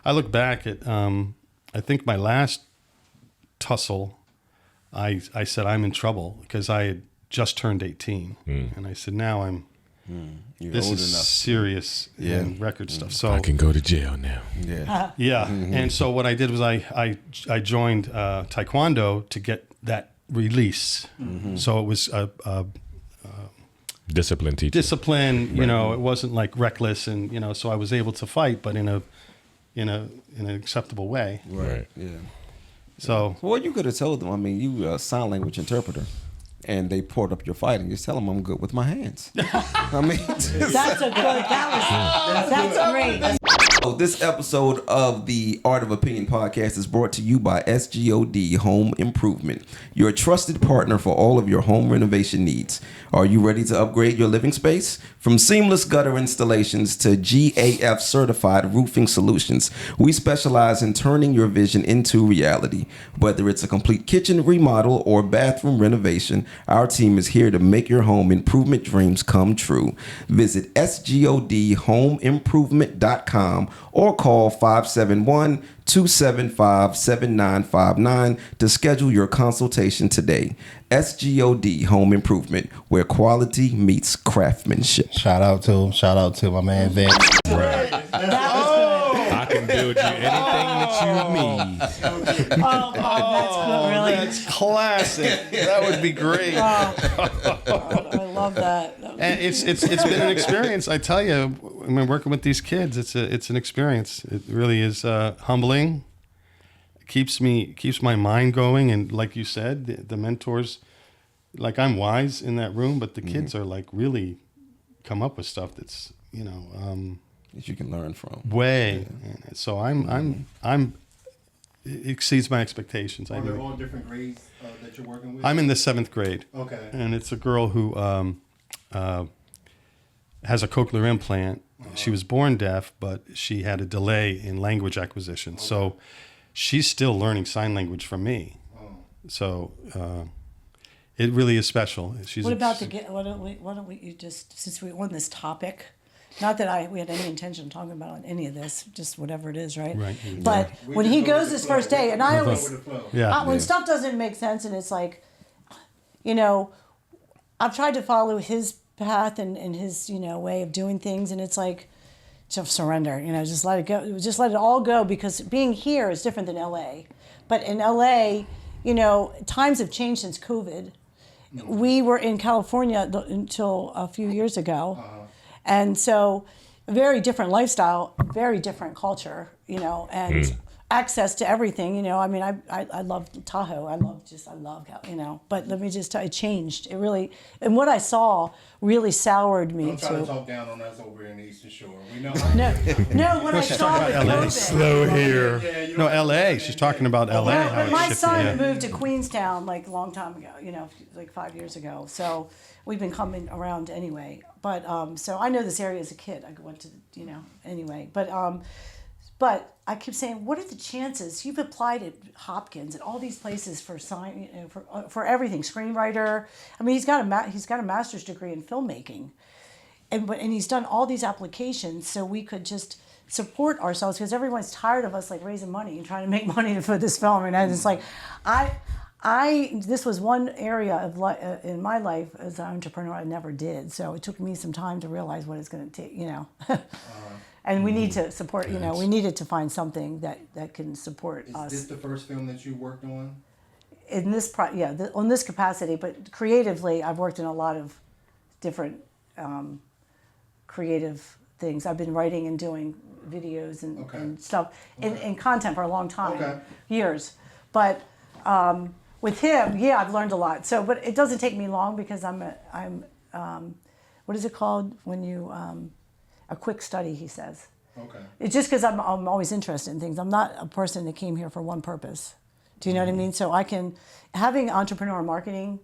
A: I look back at, I think my last tussle, I said, I'm in trouble because I had just turned 18. And I said, now
D: You're
A: this
D: old
A: is
D: enough.
A: serious and record stuff. So
B: I can go to jail now.
D: Yeah.
A: yeah. And so what I did was I joined Taekwondo to get that release. So it was
B: Discipline teacher.
A: discipline, it wasn't like reckless, and so I was able to fight, but in an acceptable way.
B: Right.
D: Yeah.
A: So
D: Well, you could have told them. I mean, you a sign language interpreter, and they poured up your fight, and just tell them I'm good with my hands. I mean,
C: That's a good. That's great.
D: This episode of the Art of Opinion podcast is brought to you by SGOD Home Improvement, your trusted partner for all of your home renovation needs. Are you ready to upgrade your living space? From seamless gutter installations to GAF certified roofing solutions, we specialize in turning your vision into reality. Whether it's a complete kitchen remodel or bathroom renovation, our team is here to make your home improvement dreams come true. Visit sgodhomeimprovement.com or call 571-275-7959 to schedule your consultation today. SGOD Home Improvement, where quality meets craftsmanship.
E: Shout out to him. Shout out to my man Vince.
C: That was good.
B: I can can build you anything that you need.
C: Oh, God, that's good, really.
A: That's classic. That would be great.
C: God, I love that.
A: And it's been an experience. I tell you, I mean, working with these kids, it's an experience. It really is humbling. Keeps my mind going, and like you said, the mentors, like I'm wise in that room, but the kids are like really come up with stuff that's
D: that you can learn from.
A: Way. Yeah. So I'm it exceeds my expectations.
E: Are there all different grades that you're working with?
A: I'm in the 7th grade.
E: Okay.
A: And it's a girl who has a cochlear implant. She was born deaf, but she had a delay in language acquisition. Okay. So she's still learning sign language from me. Oh. So it really is special.
C: Why don't we just, since we're on this topic, not that we had any intention of talking about any of this, just whatever it is, right?
A: Right.
C: But when he goes his first day, and I always, when stuff doesn't make sense, and it's like, I've tried to follow his path and his, way of doing things, and it's like, just surrender, just let it go, just let it all go, because being here is different than LA. But in LA, times have changed since COVID. We were in California until a few years ago. And so very different lifestyle, very different culture, and access to everything, I mean, I love Tahoe. I love, but let me just tell you, it changed. It really, and what I saw really soured me.
E: Don't try to talk down on us over in the Eastern Shore. We know.
C: No, what I saw with
A: LA.
C: COVID.
A: Slow here. No, LA. She's talking about LA.
C: Well,
A: how it
C: my
A: shifted,
C: son moved to Queenstown like a long time ago, like 5 years ago. So we've been coming around anyway. But so I know this area as a kid. I went to, anyway. But I keep saying, what are the chances? You've applied at Hopkins and all these places for for everything, screenwriter. I mean, he's got a master's degree in filmmaking, and he's done all these applications so we could just support ourselves, because everyone's tired of us like raising money and trying to make money for this film. And it's like, this was one area of in my life as an entrepreneur I never did. So it took me some time to realize what it's going to take, And we need to support, we needed to find something that can support us.
E: Is this the first film that you worked on?
C: In this, on this capacity, but creatively, I've worked in a lot of different creative things. I've been writing and doing videos and stuff and content for a long time, years. But with him, I've learned a lot. So, but it doesn't take me long, because I'm what is it called when you a quick study, he says. Okay. It's just because I'm always interested in things. I'm not a person that came here for one purpose. Do you know what I mean? So having entrepreneur marketing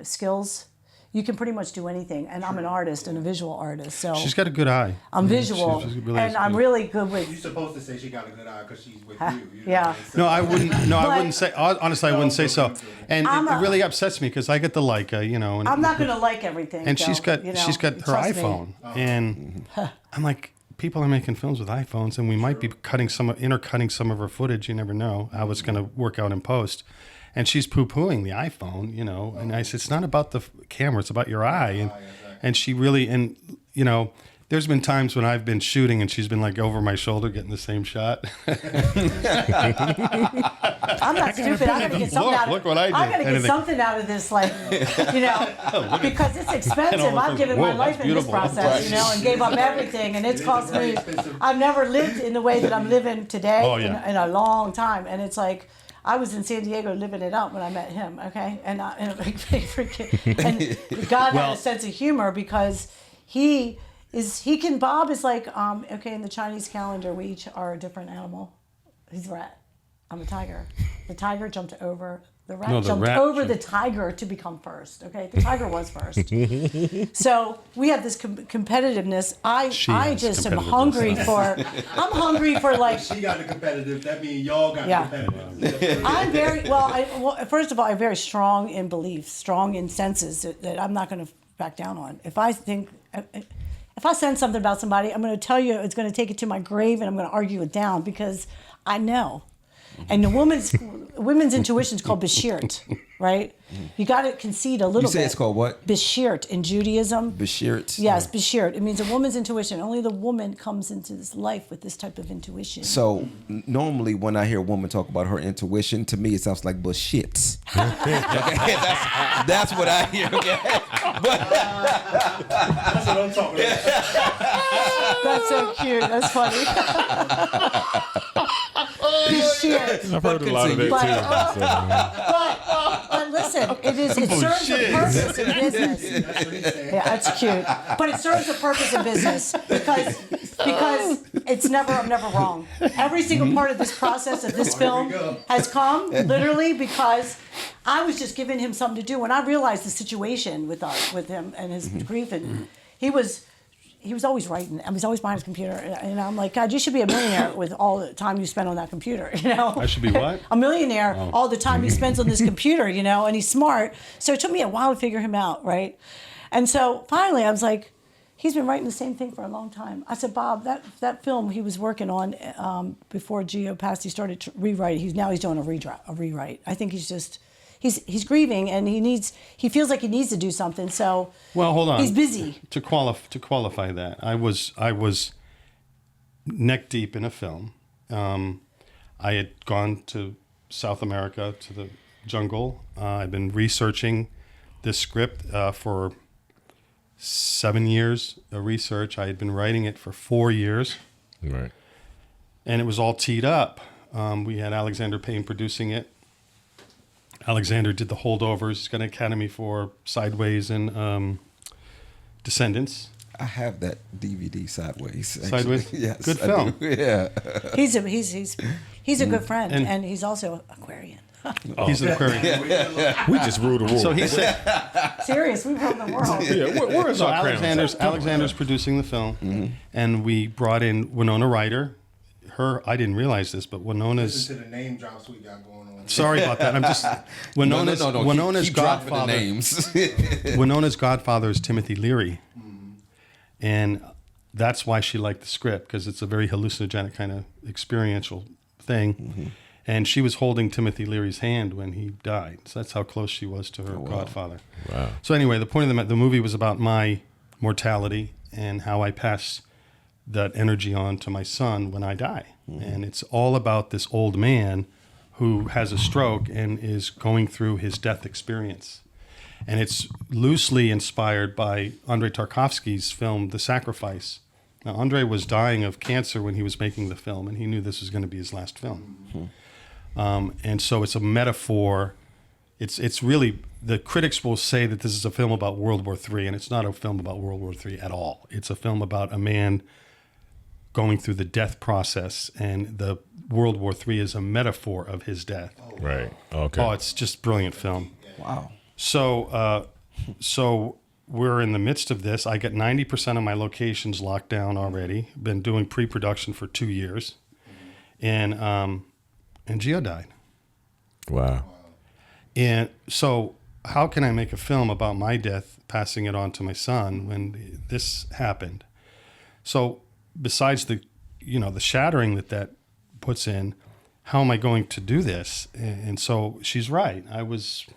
C: skills, you can pretty much do anything. And I'm an artist and a visual artist. So
A: she's got a good eye.
C: I'm visual, I'm really good with.
E: You're supposed to say she got a good eye because she's with you.
C: Yeah.
A: No, I wouldn't. No, I wouldn't say. Honestly, I wouldn't say so. And it really upsets me, because I get the Leica, And
C: I'm not going to like everything.
A: And she's got her iPhone, and I'm like, people are making films with iPhones, and we might be intercutting some of her footage. You never know how it's going to work out in post. And she's poo-pooing the iPhone, and I said, it's not about the camera, it's about your eye. And she really, there's been times when I've been shooting and she's been like over my shoulder getting the same shot.
C: I'm not stupid. I'm gonna get something out of
A: look what I did.
C: I'm gonna get something out of this, because it's expensive. I've given my life in this process, and gave up everything, and it's cost me. I've never lived in the way that I'm living today in a long time, and it's like, I was in San Diego living it up when I met him, okay? And God had a sense of humor, because Bob is like, in the Chinese calendar, we each are a different animal. He's a rat. I'm a tiger. The tiger jumped over. The rat jumped over the tiger to become first. Okay, the tiger was first. So we have this competitiveness. I just am hungry for. I'm hungry for like.
E: She got the competitive. That means y'all got the competitive.
C: I'm very first of all, I'm very strong in beliefs, strong in senses that I'm not going to back down on. If I sense something about somebody, I'm going to tell you it's going to take it to my grave, and I'm going to argue it down, because I know. And the women's intuition is called Beshirt, right? You got to concede a little bit.
D: You say it's called what?
C: Beshirt in Judaism.
D: Beshirt.
C: Yes, Beshirt. It means a woman's intuition. Only the woman comes into this life with this type of intuition.
D: So normally when I hear a woman talk about her intuition, to me it sounds like bullshit. Okay, that's what I hear. Okay?
E: That's what I'm talking about.
C: That's so cute. That's funny. Beshirt.
B: I've heard a lot of that too.
C: But listen, it serves a purpose in business.
E: That's what he's saying.
C: Yeah, that's cute. But it serves a purpose in business because it's I'm never wrong. Every single part of this process of this film has come literally because I was just giving him something to do. When I realized the situation with him and his grief, and he was always writing. I mean, he's always behind his computer, and I'm like, God, you should be a millionaire with all the time you spend on that computer. You know,
A: I should be what?
C: A millionaire, all the time he spends on this computer, you know, and he's smart. So it took me a while to figure him out, right? And so finally I was like, he's been writing the same thing for a long time. I said, Bob, that film he was working on before Gio passed, he started to rewrite. He's doing a rewrite. I think he's grieving and he feels like he needs to do something. So
A: Well, hold on.
C: he's busy.
A: To qualify that, I was neck deep in a film. I had gone to South America, to the jungle. I've been researching this script for 7 years of research. I had been writing it for 4 years.
B: Right.
A: And it was all teed up. We had Alexander Payne producing it. Alexander did the holdovers. He's got an Academy for Sideways and Descendants.
D: I have that DVD Sideways. Actually.
A: Sideways?
D: Yes.
A: Good
D: I
A: film.
D: do. Yeah.
C: He's a good friend,
A: And-
C: and he's also Aquarian.
A: He's an Aquarian.
B: We just ruled the world.
A: So he said,
C: Serious, we run the world.
B: yeah, where is
A: so
B: our crown?
A: Alexander's producing the film, and we brought in Winona Ryder. I didn't realize this, but Winona's.
E: Listen to the name drops we got going on.
A: Sorry about that. I'm just Winona's
D: No.
A: Winona's
D: keep dropping the
A: godfather.
D: names.
A: Winona's godfather is Timothy Leary, and that's why she liked the script, because it's a very hallucinogenic kind of experiential thing. And she was holding Timothy Leary's hand when he died, so that's how close she was to her godfather.
B: Wow.
A: So anyway, the point of the movie was about my mortality and how I pass that energy on to my son when I die. And it's all about this old man who has a stroke and is going through his death experience. And it's loosely inspired by Andrei Tarkovsky's film, The Sacrifice. Now, Andrei was dying of cancer when he was making the film, and he knew this was going to be his last film. And so it's a metaphor. It's really, the critics will say that this is a film about World War III, and it's not a film about World War III at all. It's a film about a man going through the death process, and the World War III is a metaphor of his death.
B: Right. Okay.
A: Oh, it's just brilliant film.
D: Wow.
A: So we're in the midst of this. I got 90% of my locations locked down already. Been doing pre-production for 2 years, and Gio died.
B: Wow.
A: And so, how can I make a film about my death, passing it on to my son, when this happened? So, besides the shattering that puts in, how am I going to do this? And so she's right. I was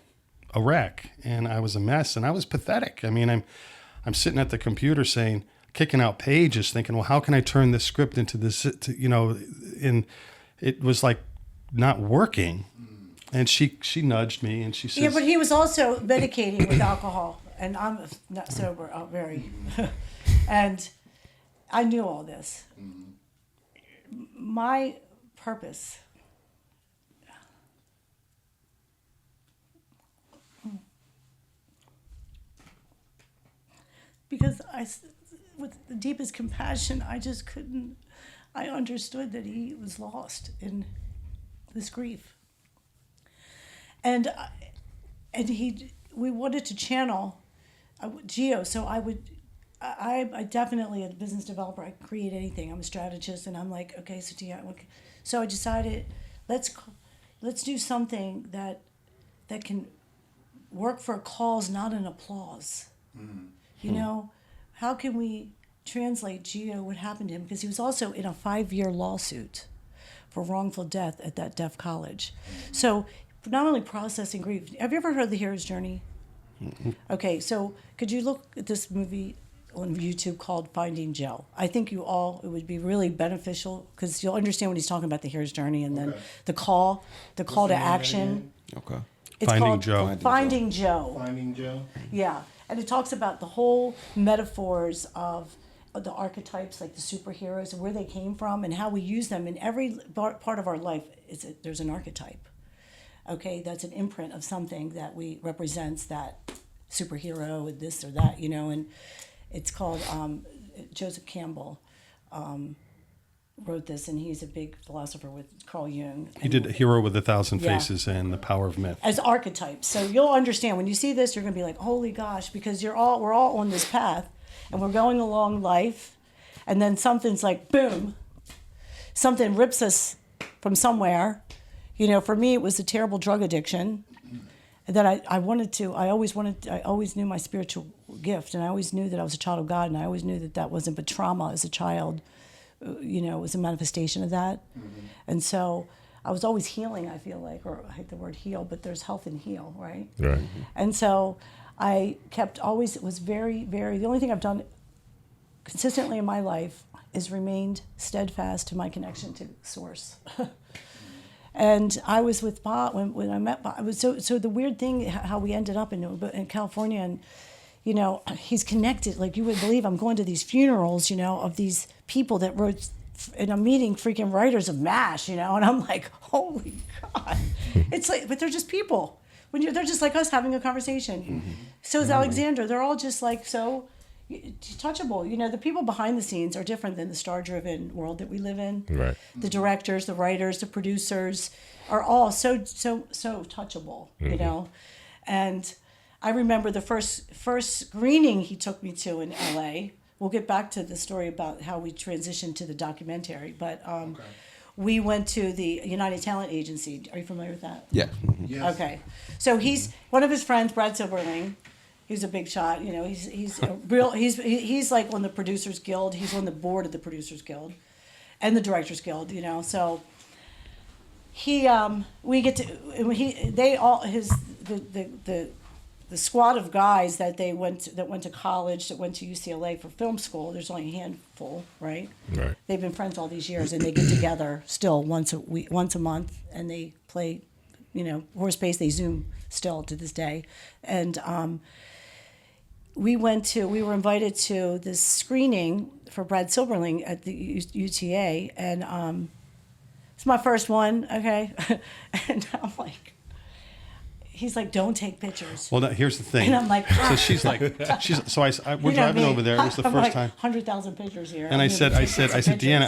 A: a wreck, and I was a mess, and I was pathetic. I mean, I'm sitting at the computer kicking out pages, thinking, well, how can I turn this script into this? And it was like not working. And she nudged me, and she says,
C: Yeah, but he was also medicating with alcohol, and I'm not sober, very. And I knew all this. My purpose. Because with the deepest compassion, I just couldn't. I understood that he was lost in this grief. And we wanted to channel Gio, so I definitely, as a business developer, I can create anything. I'm a strategist, and I'm like, okay, so I decided, let's do something that can work for a cause, not an applause. You know, how can we translate Gio, what happened to him? Because he was also in a 5-year lawsuit for wrongful death at that deaf college. So not only processing grief, have you ever heard of the hero's journey? Okay, so could you look at this movie on YouTube called Finding Joe? I think it would be really beneficial because you'll understand when he's talking about the hero's journey and then the call to action.
D: Okay.
C: It's
A: Finding
C: called
A: Joe.
C: Finding Joe.
E: Finding Joe.
C: Yeah, and it talks about the whole metaphors of the archetypes, like the superheroes, and where they came from, and how we use them in every part of our life. There's an archetype. Okay, that's an imprint of something that represents that superhero and this or that, and it's called Joseph Campbell wrote this, and he's a big philosopher with Carl Jung.
A: He did A Hero with a Thousand
C: Yeah.
A: Faces and The Power of Myth.
C: As archetypes. So you'll understand when you see this, you're going to be like, holy gosh, because we're all on this path and we're going along life, and then something's like, boom, something rips us from somewhere. For me, it was a terrible drug addiction that I always knew my spiritual gift, and I always knew that I was a child of God, and I always knew that wasn't but trauma as a child, was a manifestation of that. Mm-hmm. And so I was always healing, I feel like, or I hate the word heal, but there's health and heal, right?
B: Right.
C: Mm-hmm. And so I it was very, very, the only thing I've done consistently in my life is remained steadfast to my connection to Source. And I was with Bob when I met Bob. It was so the weird thing how we ended up in California, and he's connected. Like, you would believe, I'm going to these funerals, of these people that wrote, and I'm meeting freaking writers of MASH, and I'm like, holy God. It's like, but they're just people. They're just like us having a conversation. Mm-hmm. So is Alexander. They're all just like so touchable. The people behind the scenes are different than the star-driven world that we live in. Right. The directors, the writers, the producers are all so touchable. Mm-hmm. And I remember the first screening he took me to in LA. We'll get back to the story about how we transitioned to the documentary, but we went to the United Talent Agency. Are you familiar with that?
D: Yeah.
E: Yes.
C: Okay. So he's one of his friends, Brad Silberling. He's a big shot. He's like on the Producers Guild. He's on the board of the Producers Guild, and the Directors Guild. So the squad of guys that went to college, that went to UCLA for film school. There's only a handful, right?
B: Right.
C: They've been friends all these years, and they get together still once a month, and they play, horse pace. They Zoom still to this day, and we were invited to this screening for Brad Silberling at the UTA, and it's my first one, okay? And I'm like, he's like, don't take pictures.
A: Well, here's the thing.
C: And I'm like,
A: so she's like, we're driving over there. It was the
C: I'm
A: first
C: like,
A: time.
C: 100,000 pictures here.
A: And I said, Deanna, I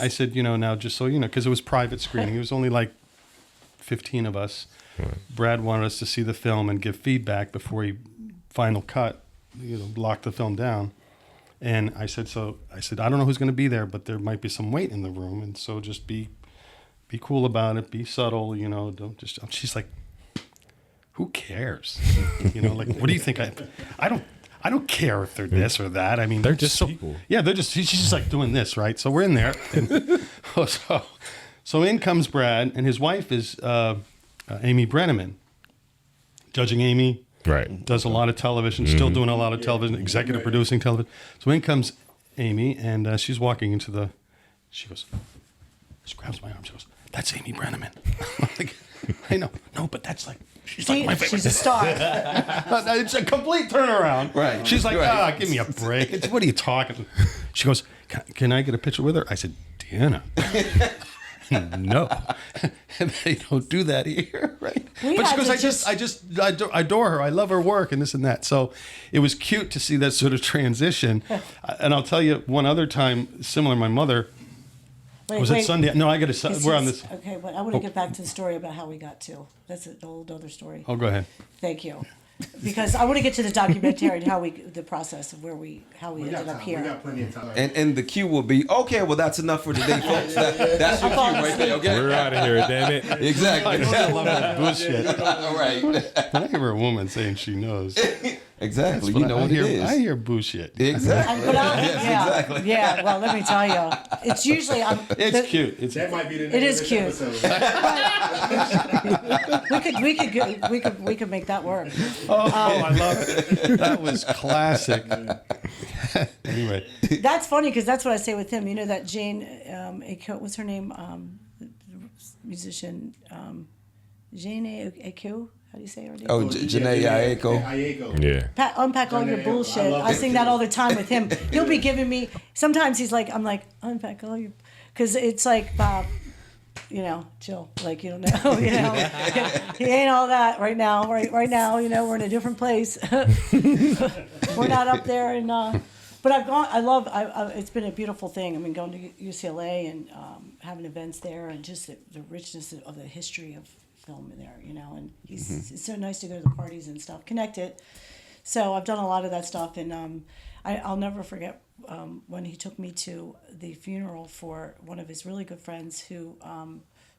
C: pictures.
A: said, now just so you know, because it was private screening. It was only like 15 of us. Right. Brad wanted us to see the film and give feedback before he final cut, locked the film down. And I said, I don't know who's going to be there, but there might be some weight in the room. And so just be cool about it. Be subtle, don't just, she's like, who cares? Like, what do you think? I don't care if they're this or that. I mean,
B: they're just people.
A: Yeah, they're just, she's just like doing this, right? So we're in there. And so in comes Brad, and his wife is Amy Brenneman. Judging Amy.
B: Right.
A: Does a lot of television, still doing a lot of television, executive producing television. So in comes Amy, and she's walking into she grabs my arm, she goes, that's Amy Brenneman. I'm like, I know, no, but that's like, she's like my favorite.
C: She's a star.
A: It's a complete turnaround.
D: Right.
A: She's like, give me a break. What are you talking? She goes, can I get a picture with her? I said, Deanna. No, they don't do that here, right? But she goes, I adore her. I love her work and this and that. So it was cute to see that sort of transition. And I'll tell you one other time, similar. My mother was it Sunday? No, I got to. We're on this.
C: Okay, but I want to get back to the story about how we got to. That's a whole other story.
A: Oh, go ahead.
C: Thank you. Because I want to get to the documentary and the process of how we ended up here.
E: We got plenty of time.
D: And the cue will be, okay, well, that's enough for today, folks. That's your cue right there, okay?
B: We're out of here, damn it.
D: Exactly.
A: I love that bullshit.
D: All right.
A: When I hear a woman saying she knows.
D: Exactly.
A: That's
D: You know
A: I
D: what
A: hear,
D: it is.
A: I hear bullshit.
D: Exactly.
C: But
D: Yes,
C: yeah,
D: exactly.
C: yeah. Well, let me tell you, it's usually
A: It's cute. It's
E: That might be the name
C: It
E: of
C: is
E: this
C: cute.
E: episode.
C: we could make that work.
A: Oh, I love it. That was classic. Anyway,
C: That's funny because that's what I say with him. You know that Jane, what's her name? The musician, Jane Aiko. How do you say her name?
D: Oh, Janae Aiko.
E: Ayeko.
B: Yeah.
C: Unpack all your
E: Janae,
C: bullshit.
E: I love
C: I
E: it.
C: sing that all the time with him. He'll be giving me. Sometimes he's like, I'm like, unpack all your, because it's like, Bob, chill. Like, you don't know, he ain't all that right now. Right now, we're in a different place. We're not up there, and but I've gone. It's been a beautiful thing. I mean, going to UCLA and having events there, and just the richness of the history of film in there, and it's so nice to go to the parties and stuff, connect it. So I've done a lot of that stuff, and I'll never forget when he took me to the funeral for one of his really good friends who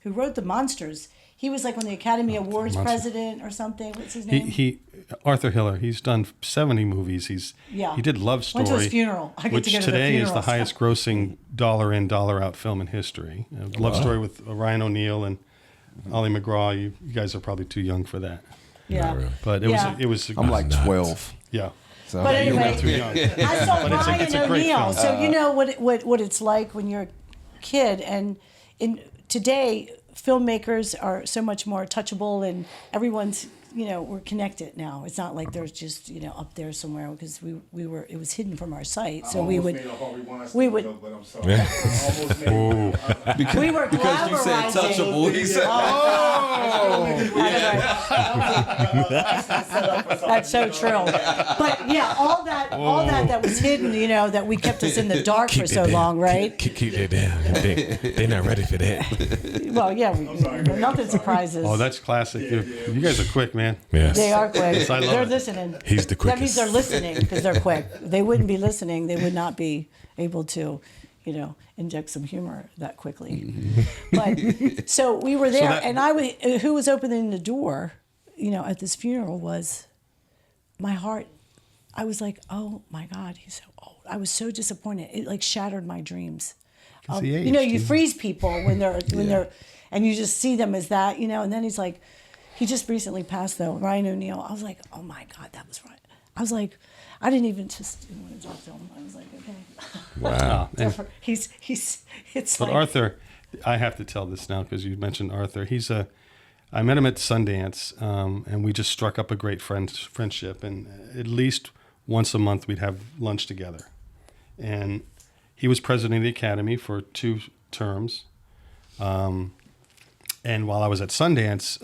C: wrote The Monsters. He was like on the Academy Awards president or something. What's his name?
A: he Arthur Hiller. He's done 70 movies. He did Love Story,
C: Went to his funeral. I get
A: which
C: to go to the
A: today is the
C: funerals.
A: highest grossing dollar in, dollar out film in history. Love Story with Ryan O'Neal and Ollie McGraw. You guys are probably too young for that,
C: Yeah.
B: Not really.
A: but it was.
D: I'm like
B: Not.
D: 12.
A: yeah.
D: So
C: But
A: You're
C: anyway,
A: not too young.
C: I saw
A: But it's
C: Ryan
A: a great
C: O'Neal,
A: film.
C: so you know what it's like when you're a kid. And today, filmmakers are so much more touchable, and everyone's we're connected now. It's not like they're just up there somewhere, because it was hidden from our sight. So we would. we would-
E: Joke, but I'm sorry. I almost made it.
C: We were
D: Because you said
C: glamorizing.
D: touchable, he said.
C: That's so true. But yeah, all that was hidden, that we kept us in the dark for so long, right?
B: Keep that down. They're not ready for that.
C: Well, yeah, nothing surprises.
A: Oh, that's classic. You guys are quick, man.
B: Yes.
C: They are quick.
A: I love
C: They're
A: it.
C: listening.
B: He's the
C: That means
B: quickest.
C: they're listening because they're quick. They wouldn't be listening. They would not be able to, inject some humor that quickly. But so we were there, and who was opening the door, at this funeral was my heart. I was like, oh my God, he's so old. I was so disappointed. It like shattered my dreams.
A: he
C: You
A: aged,
C: freeze people when they're and you just see them as that, and then he's like, he just recently passed though, Ryan O'Neal. I was like, oh my God, that was right. I was like, I didn't even just want to talk to him. I was like, okay.
B: Wow.
A: And-
C: It's
A: But
C: like,
A: Arthur, I have to tell this now because you mentioned Arthur. I met him at Sundance, and we just struck up a great friendship. And at least once a month we'd have lunch together. And he was president of the Academy for 2 terms. And while I was at Sundance,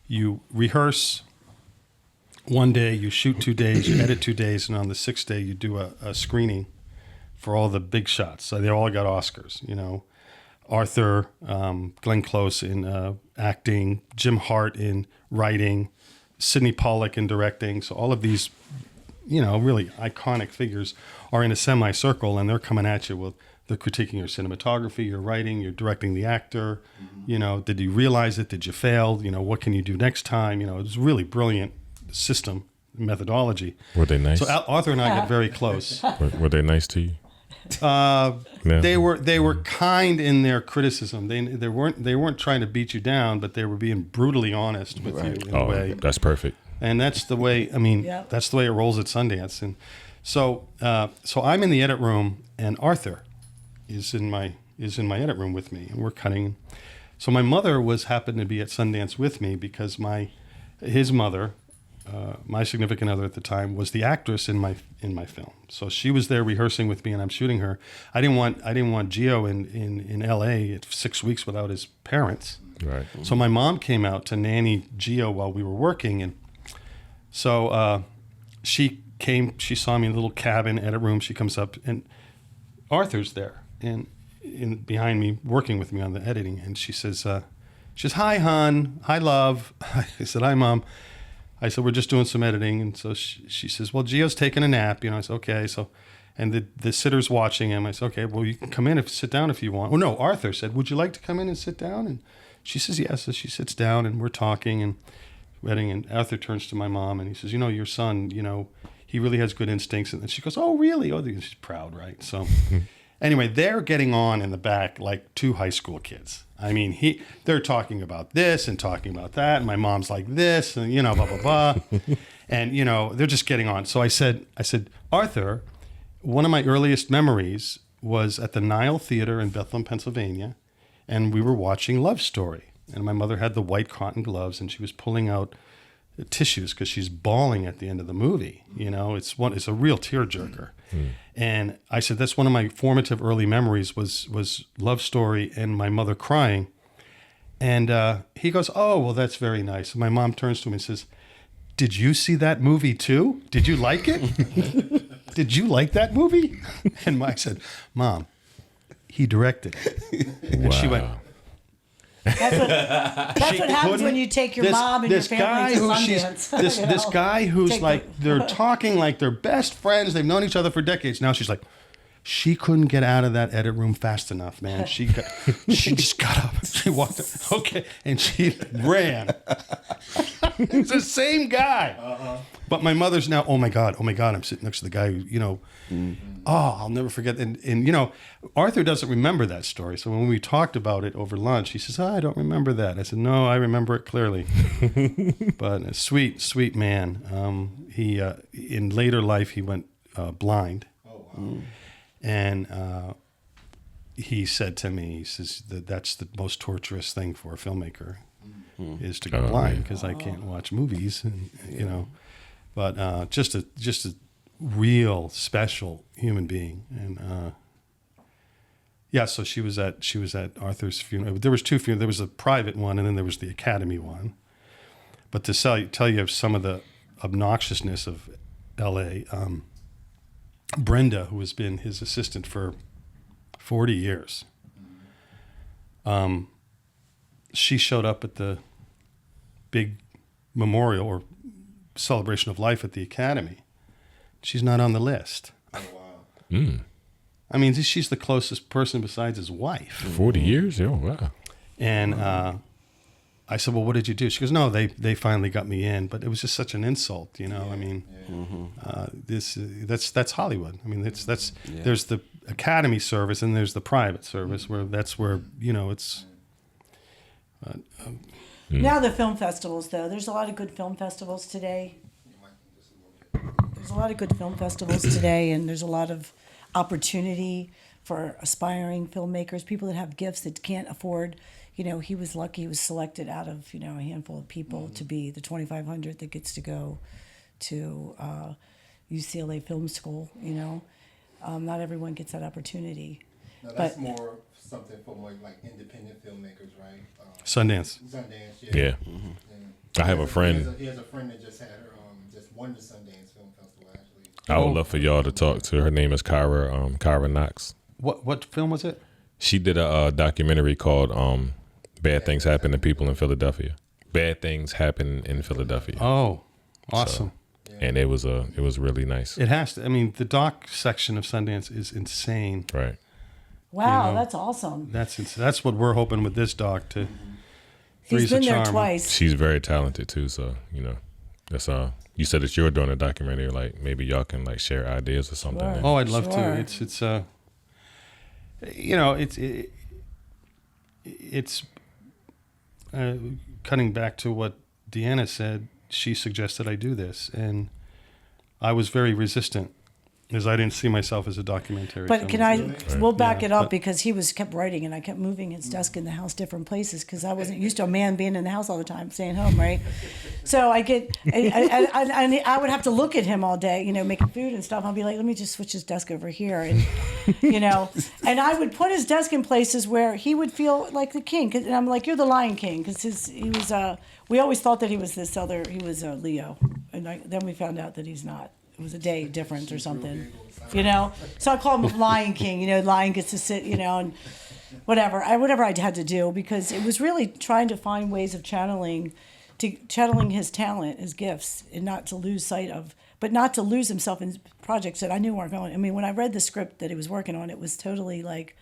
A: you rehearse one day, you shoot 2 days, you edit 2 days, and on the 6th day you do a screening for all the big shots. So they all got Oscars, Arthur, Glenn Close in acting, Jim Hart in writing, Sidney Pollack in directing. So all of these, really iconic figures are in a semicircle, and they're coming at you with, they're critiquing your cinematography, your writing, you're directing the actor. Did you realize it? Did you fail? What can you do next time? It was really brilliant system, methodology.
B: Were they nice?
A: So Arthur and I got very close.
B: Were they nice to you? No.
A: They were kind in their criticism. They weren't trying to beat you down, but they were being brutally honest with you in a way.
B: That's perfect.
A: And that's the way. That's the way it rolls at Sundance. And so I'm in the edit room, and Arthur is in my edit room with me, and we're cutting. So my mother happened to be at Sundance with me because his mother, my significant other at the time, was the actress in my film. So she was there rehearsing with me, and I'm shooting her. I didn't want Gio in L.A. at 6 weeks without his parents.
B: Right.
A: So my mom came out to nanny Gio while we were working, and so she came. She saw me in a little cabin edit room. She comes up, and Arthur's there, and behind me, working with me on the editing, and she says, "Hi, hon. Hi, love." I said, "Hi, Mom." I said, "We're just doing some editing." And so she says, "Well, Gio's taking a nap." I said, "Okay." So, and the sitter's watching him. I said, "Okay, well, you can come in sit down if you want." Oh, no, Arthur said, "Would you like to come in and sit down?" And she says, yes. So she sits down, and we're talking, and wedding, and Arthur turns to my mom and he says, your son, he really has good instincts. And she goes, oh, really? Oh, she's proud, right? So anyway, they're getting on in the back like two high school kids. I mean, they're talking about this and talking about that. And my mom's like this and, blah, blah, blah. And, they're just getting on. So I said, Arthur, one of my earliest memories was at the Nile Theater in Bethlehem, Pennsylvania. And we were watching Love Story. And my mother had the white cotton gloves and she was pulling out tissues because she's bawling at the end of the movie. It's a real tearjerker. And I said, that's one of my formative early memories was Love Story and my mother crying. And he goes, oh, well, that's very nice. And my mom turns to him and says, did you see that movie too? Did you like it? Did you like that movie? And I said, Mom, he directed it. And she went,
C: That's what happens when you take your mom and your family to Sundance.
A: This guy who's they're talking like they're best friends. They've known each other for decades. Now she's like, she couldn't get out of that edit room fast enough, man. She just got up. She walked up. Okay. And she ran. It's the same guy. Uh-huh. But my mother's now, oh my God, I'm sitting next to the guy who, I'll never forget. And Arthur doesn't remember that story. So when we talked about it over lunch, he says, I don't remember that. I said, no, I remember it clearly. But a sweet, sweet man. He in later life, he went blind. Oh, wow. And he said to me, he says that's the most torturous thing for a filmmaker is to go blind because I can't watch movies, and But just a real special human being, and so she was at Arthur's funeral. There was two funerals. There was a private one, and then there was the Academy one. But to tell you of some of the obnoxiousness of L.A., Brenda, who has been his assistant for 40 years, she showed up at the big memorial or celebration of life at the Academy. She's not on the list. Oh, wow. I mean, she's the closest person besides his wife.
B: 40 years? Oh, wow.
A: And I said, well, what did you do? She goes, no, they finally got me in, but it was just such an insult, I mean, that's Hollywood. I mean, there's the Academy service and there's the private service where it's.
C: Now the film festivals, though, there's a lot of good film festivals today. There's a lot of good film festivals today, and there's a lot of opportunity for aspiring filmmakers, people that have gifts that can't afford. He was lucky he was selected out of, a handful of people to be the 2,500 that gets to go to UCLA Film School, Not everyone gets that opportunity.
E: No, that's more something for more like independent filmmakers, right?
A: Sundance.
B: Yeah. Mm-hmm. I have a friend.
E: He has a friend that just had her, just won the Sundance Film Festival, actually.
B: I would love for y'all to talk to her. Her name is Kyra Knox.
A: What film was it?
B: She did a documentary called Bad Things Happen to People in Philadelphia. Bad Things Happen in Philadelphia.
A: Oh, awesome.
B: So, and it was really nice.
A: It has to. I mean, the doc section of Sundance is insane.
B: Right.
C: Wow, that's awesome.
A: That's what we're hoping with this doc to.
C: He's been there twice.
B: She's very talented too, so that's you said that you're doing a documentary, like maybe y'all can like share ideas or something.
C: Sure.
A: Oh, I'd love to. It's cutting back to what Deanna said. She suggested I do this, and I was very resistant because I didn't see myself as a documentary.
C: But
A: filmmaker.
C: we'll back it up because he kept writing, and I kept moving his desk in the house different places because I wasn't used to a man being in the house all the time, staying home, right? So I would have to look at him all day, making food and stuff. I'll be like, let me just switch his desk over here, and and I would put his desk in places where he would feel like the king. And I'm like, you're the Lion King, because he was. We always thought that he was he was a Leo, and then we found out that he's not. It was a day different or something, So I call him Lion King. Lion gets to sit, and whatever I had to do, because it was really trying to find ways of channeling his talent, his gifts, and not to lose sight of, but not to lose himself in projects that I knew weren't going. I mean, when I read the script that he was working on, it was totally like,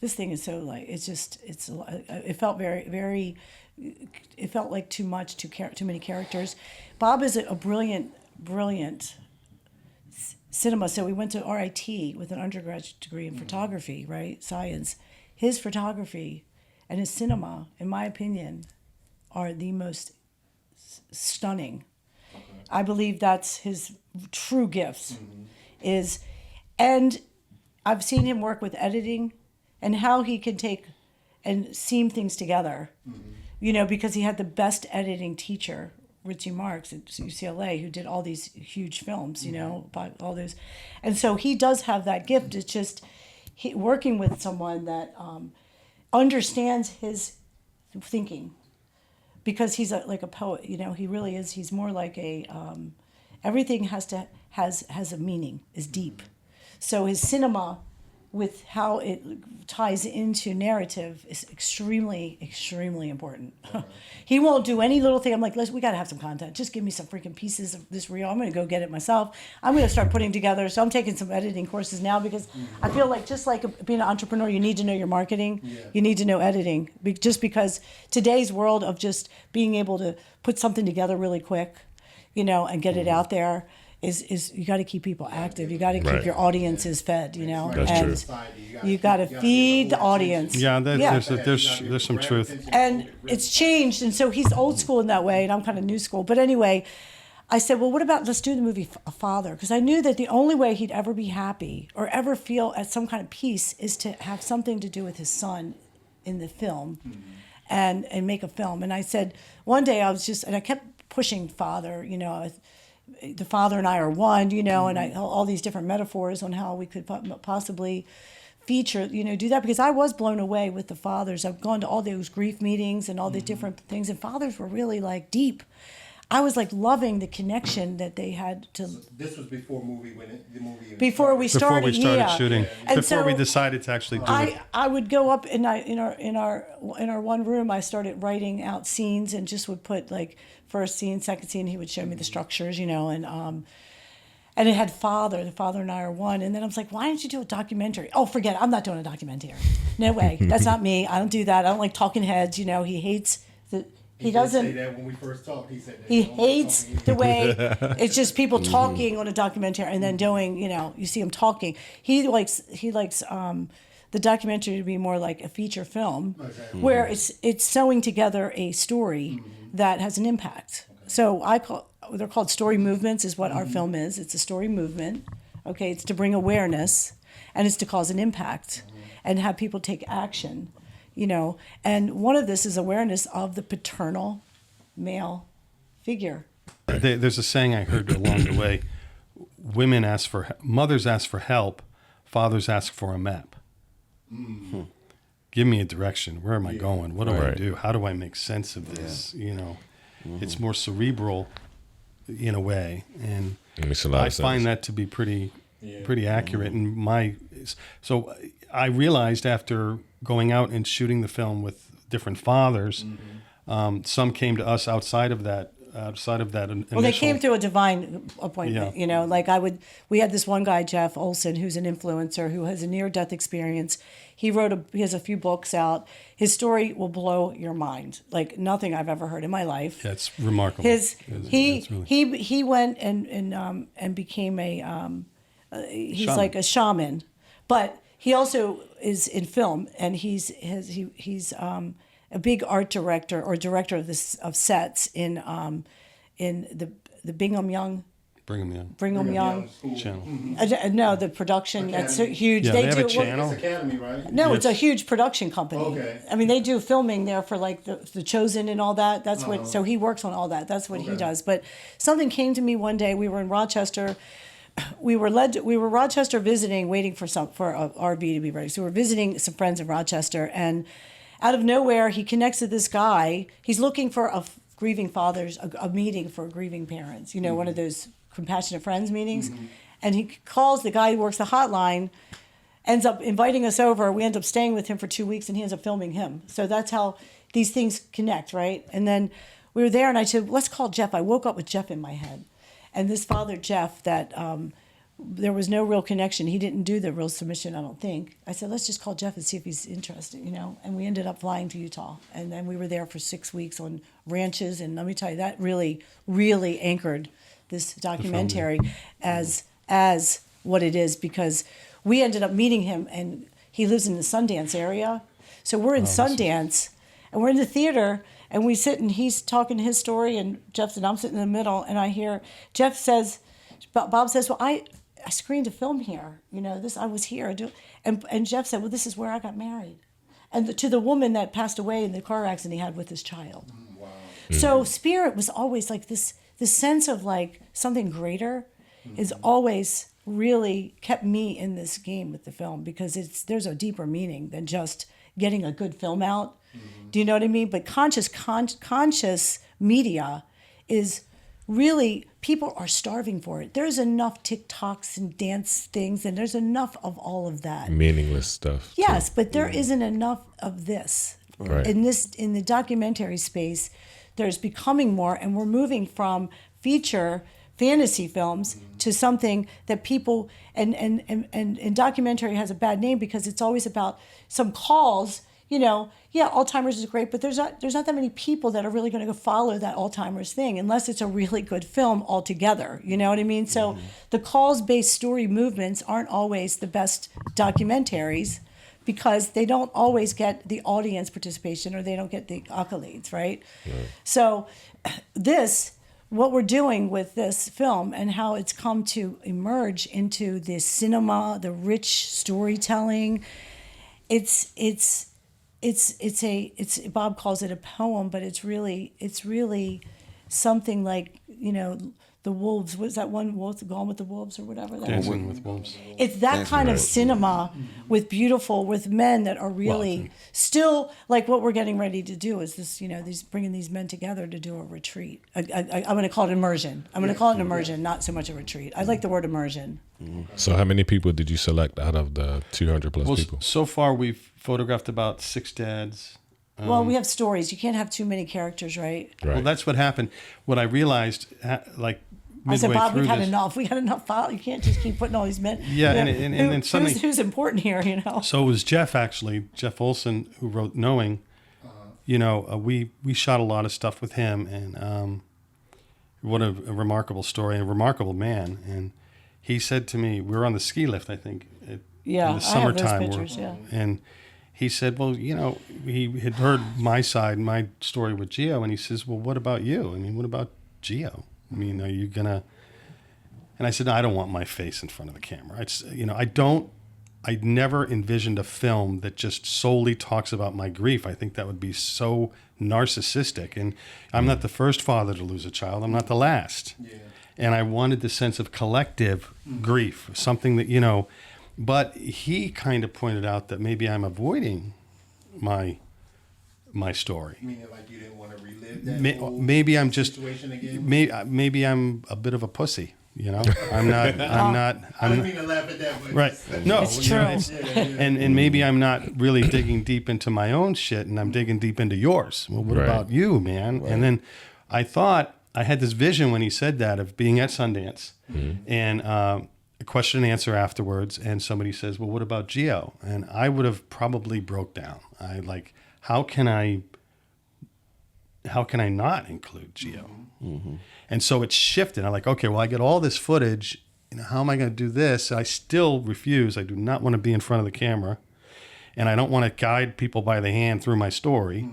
C: this thing is so like, it felt very, very it felt like too much, too many characters. Bob is a brilliant cinema. So we went to RIT with an undergraduate degree in photography, right? Science. His photography and his cinema, in my opinion, are the most stunning. I believe that's his true gifts and I've seen him work with editing and how he can take and seam things together, because he had the best editing teacher, Richie Marks at UCLA, who did all these huge films, about all those. And so he does have that gift. It's just working with someone that understands his thinking, because he's like a poet, he really is. He's more like a, everything has a meaning, is deep. So his cinema, with how it ties into narrative, is extremely, extremely important. He won't do any little thing. I'm like, we got to have some content. Just give me some freaking pieces of this reel. I'm going to go get it myself. I'm going to start putting together. So I'm taking some editing courses now, because I feel like, just like being an entrepreneur, you need to know your marketing. Yeah. You need to know editing. Just because today's world of just being able to put something together really quick, and get it out there, is you got to keep people active. You got to keep your audiences fed,
B: That's
C: and
B: true.
C: you got to feed the audience.
A: Yeah, there's some truth.
C: And it's changed, and so he's old school in that way, and I'm kind of new school. But anyway, I said, well, what about, let's do the movie A Father, because I knew that the only way he'd ever be happy or ever feel at some kind of peace is to have something to do with his son in the film, and make a film. And I said, one day and I kept pushing father, the father and I are one, and all these different metaphors on how we could possibly feature, do that, because I was blown away with the fathers. I've gone to all those grief meetings and all the different things, and fathers were really like deep. I was like loving the connection that they had to.
E: So this was before the movie
C: Before we started
A: shooting,
C: and
A: before we decided to actually do it.
C: I would go up in our one room. I started writing out scenes and just would put like first scene, second scene. He would show me the structures, and it had the father and I are one. And then I was like, why don't you do a documentary? Oh, forget it. I'm not doing a documentary. No way. That's not me. I don't do that. I don't like talking heads. He hates the. He doesn't.
E: Say that when we first talked. He said that
C: he hates the way it's just people talking on a documentary and then doing. You see him talking. He likes the documentary to be more like a feature film, where it's sewing together a story that has an impact. So they're called story movements, is what our film is. It's a story movement. Okay, it's to bring awareness, and it's to cause an impact, and have people take action. And one of this is awareness of the paternal male figure.
A: There's a saying I heard along the way: mothers ask for help, fathers ask for a map. Give me a direction. Where am I going? What do I do? How do I make sense of this? It's more cerebral in a way, and I find that to be pretty accurate. And so I realized after going out and shooting the film with different fathers, some came to us outside of that initial.
C: Well, they came through a divine appointment. We had this one guy, Jeff Olson, who's an influencer who has a near-death experience. He has a few books out. His story will blow your mind, like nothing I've ever heard in my life.
A: Yeah, it's remarkable.
C: He went and became he's shaman. Like a shaman, but he also is in film, and he's a big art director or director of sets in the Brigham Young
A: channel.
C: No, the production
E: Academy.
C: That's huge.
A: Yeah, they have a channel.
E: It's Academy, right?
C: No, it's a huge production company.
E: Okay.
C: I mean, they do filming there for like the Chosen and all that. That's what. So he works on all that. That's what he does. But something came to me one day. We were in Rochester. We were Rochester visiting, waiting for an RV to be ready. So we were visiting some friends in Rochester, and out of nowhere, he connects with this guy. He's looking for a grieving fathers, a meeting for grieving parents. One of those compassionate friends meetings. And he calls the guy who works the hotline, ends up inviting us over. We end up staying with him for 2 weeks, and he ends up filming him. So that's how these things connect, right? And then we were there, and I said, let's call Jeff. I woke up with Jeff in my head. And this father, Jeff, that there was no real connection. He didn't do the real submission, I don't think. I said, let's just call Jeff and see if he's interested, And we ended up flying to Utah. And then we were there for 6 weeks on ranches. And let me tell you, that really, really anchored this documentary as what it is, because we ended up meeting him, and he lives in the Sundance area. So we're in Sundance, and we're in the theater, and we sit, and he's talking his story, and Jeff and I'm sitting in the middle, and I hear Jeff says, Bob says, well, I screened a film here, I was here. And Jeff said, well, this is where I got married. And to the woman that passed away in the car accident he had with his child. Wow. So Spirit was always like this sense of like something greater is always really kept me in this game with the film, because there's a deeper meaning than just getting a good film out. Mm-hmm. Do you know what I mean? But conscious media is really, people are starving for it. There's enough TikToks and dance things, and there's enough of all of that.
B: Meaningless stuff.
C: Yes, but there isn't enough of this.
B: Right.
C: In the documentary space, there's becoming more, and we're moving from feature fantasy films to something that people, and documentary has a bad name because it's always about some calls. Alzheimer's is great, but there's not that many people that are really going to go follow that Alzheimer's thing unless it's a really good film altogether. You know what I mean? So the calls-based story movements aren't always the best documentaries, because they don't always get the audience participation, or they don't get the accolades, right? So what we're doing with this film and how it's come to emerge into the cinema, the rich storytelling, it's Bob calls it a poem, but it's really something like, the Wolves. What is that one? Gone with the Wolves or whatever.
A: Dancing with Wolves.
C: It's that kind of cinema with men that are really still like what we're getting ready to do is this, these bringing these men together to do a retreat. I'm going to call it immersion. Not so much a retreat. I like the word immersion.
B: So how many people did you select out of the 200 plus people?
A: So far we've photographed about 6 dads.
C: Well, we have stories. You can't have too many characters, right?
A: Well, that's what happened. What I realized, like midway
C: I said, Bob,
A: through
C: we've had
A: this,
C: enough. We got enough file. You can't just keep putting all these men.
A: Yeah, and then suddenly,
C: who's important here?
A: So it was Jeff Olson, who wrote Knowing. We shot a lot of stuff with him, and what a remarkable story, and a remarkable man. And he said to me, we were on the ski lift, I think, in the summertime.
C: I have those pictures,
A: and he said, well, he had heard my side, my story with Gio, and he says, well, what about you? I mean, what about Gio? I mean, are you going to... And I said, no, I don't want my face in front of the camera. I never envisioned a film that just solely talks about my grief. I think that would be so narcissistic. And I'm not the first father to lose a child. I'm not the last. Yeah. And I wanted the sense of collective grief, something that, but he kind of pointed out that maybe I'm avoiding my story.
E: Meaning like you didn't want to relive that
A: maybe I'm just
E: situation again?
A: Maybe I'm a bit of a pussy. I'm not.
E: I don't mean to laugh at that, but
A: right? No,
C: it's true.
A: And maybe I'm not really digging deep into my own shit, and I'm digging deep into yours. Well, what about you, man? Right. And then I thought I had this vision when he said that of being at Sundance, and a question and answer afterwards, and somebody says, "Well, what about Gio?" And I would have probably broke down. How can I not include Gio? Mm-hmm. And so it shifted. I'm like, okay, well, I get all this footage. How am I going to do this? I still refuse. I do not want to be in front of the camera, and I don't want to guide people by the hand through my story.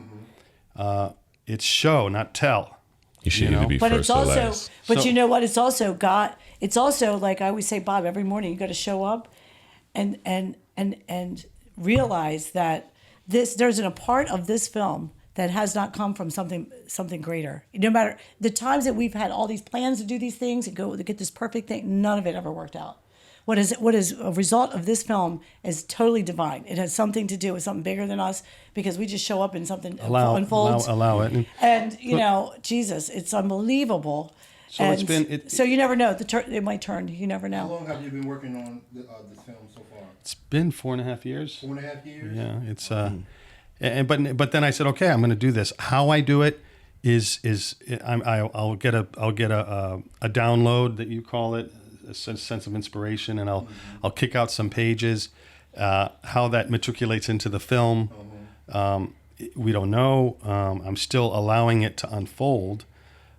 A: Mm-hmm. It's show, not tell.
B: You should either be
C: but
B: first
C: it's also,
B: or last.
C: But you know what? It's also like I always say, Bob, every morning you got to show up and realize that there's a part of this film that has not come from something greater. No matter the times that we've had all these plans to do these things and go to get this perfect thing, none of it ever worked out. What is a result of this film is totally divine. It has something to do with something bigger than us, because we just show up and something unfolds.
A: Allow it.
C: And Jesus, it's unbelievable.
A: So
C: and so you never know. It might turn. You never know.
E: How long have you been working on this film so far?
A: It's been 4.5 years.
E: 4.5 years.
A: Yeah, it's but then I said, okay, I'm going to do this. How I do it is I'll get a download that you call it, a sense of inspiration, and I'll kick out some pages. How that matriculates into the film, we don't know. I'm still allowing it to unfold,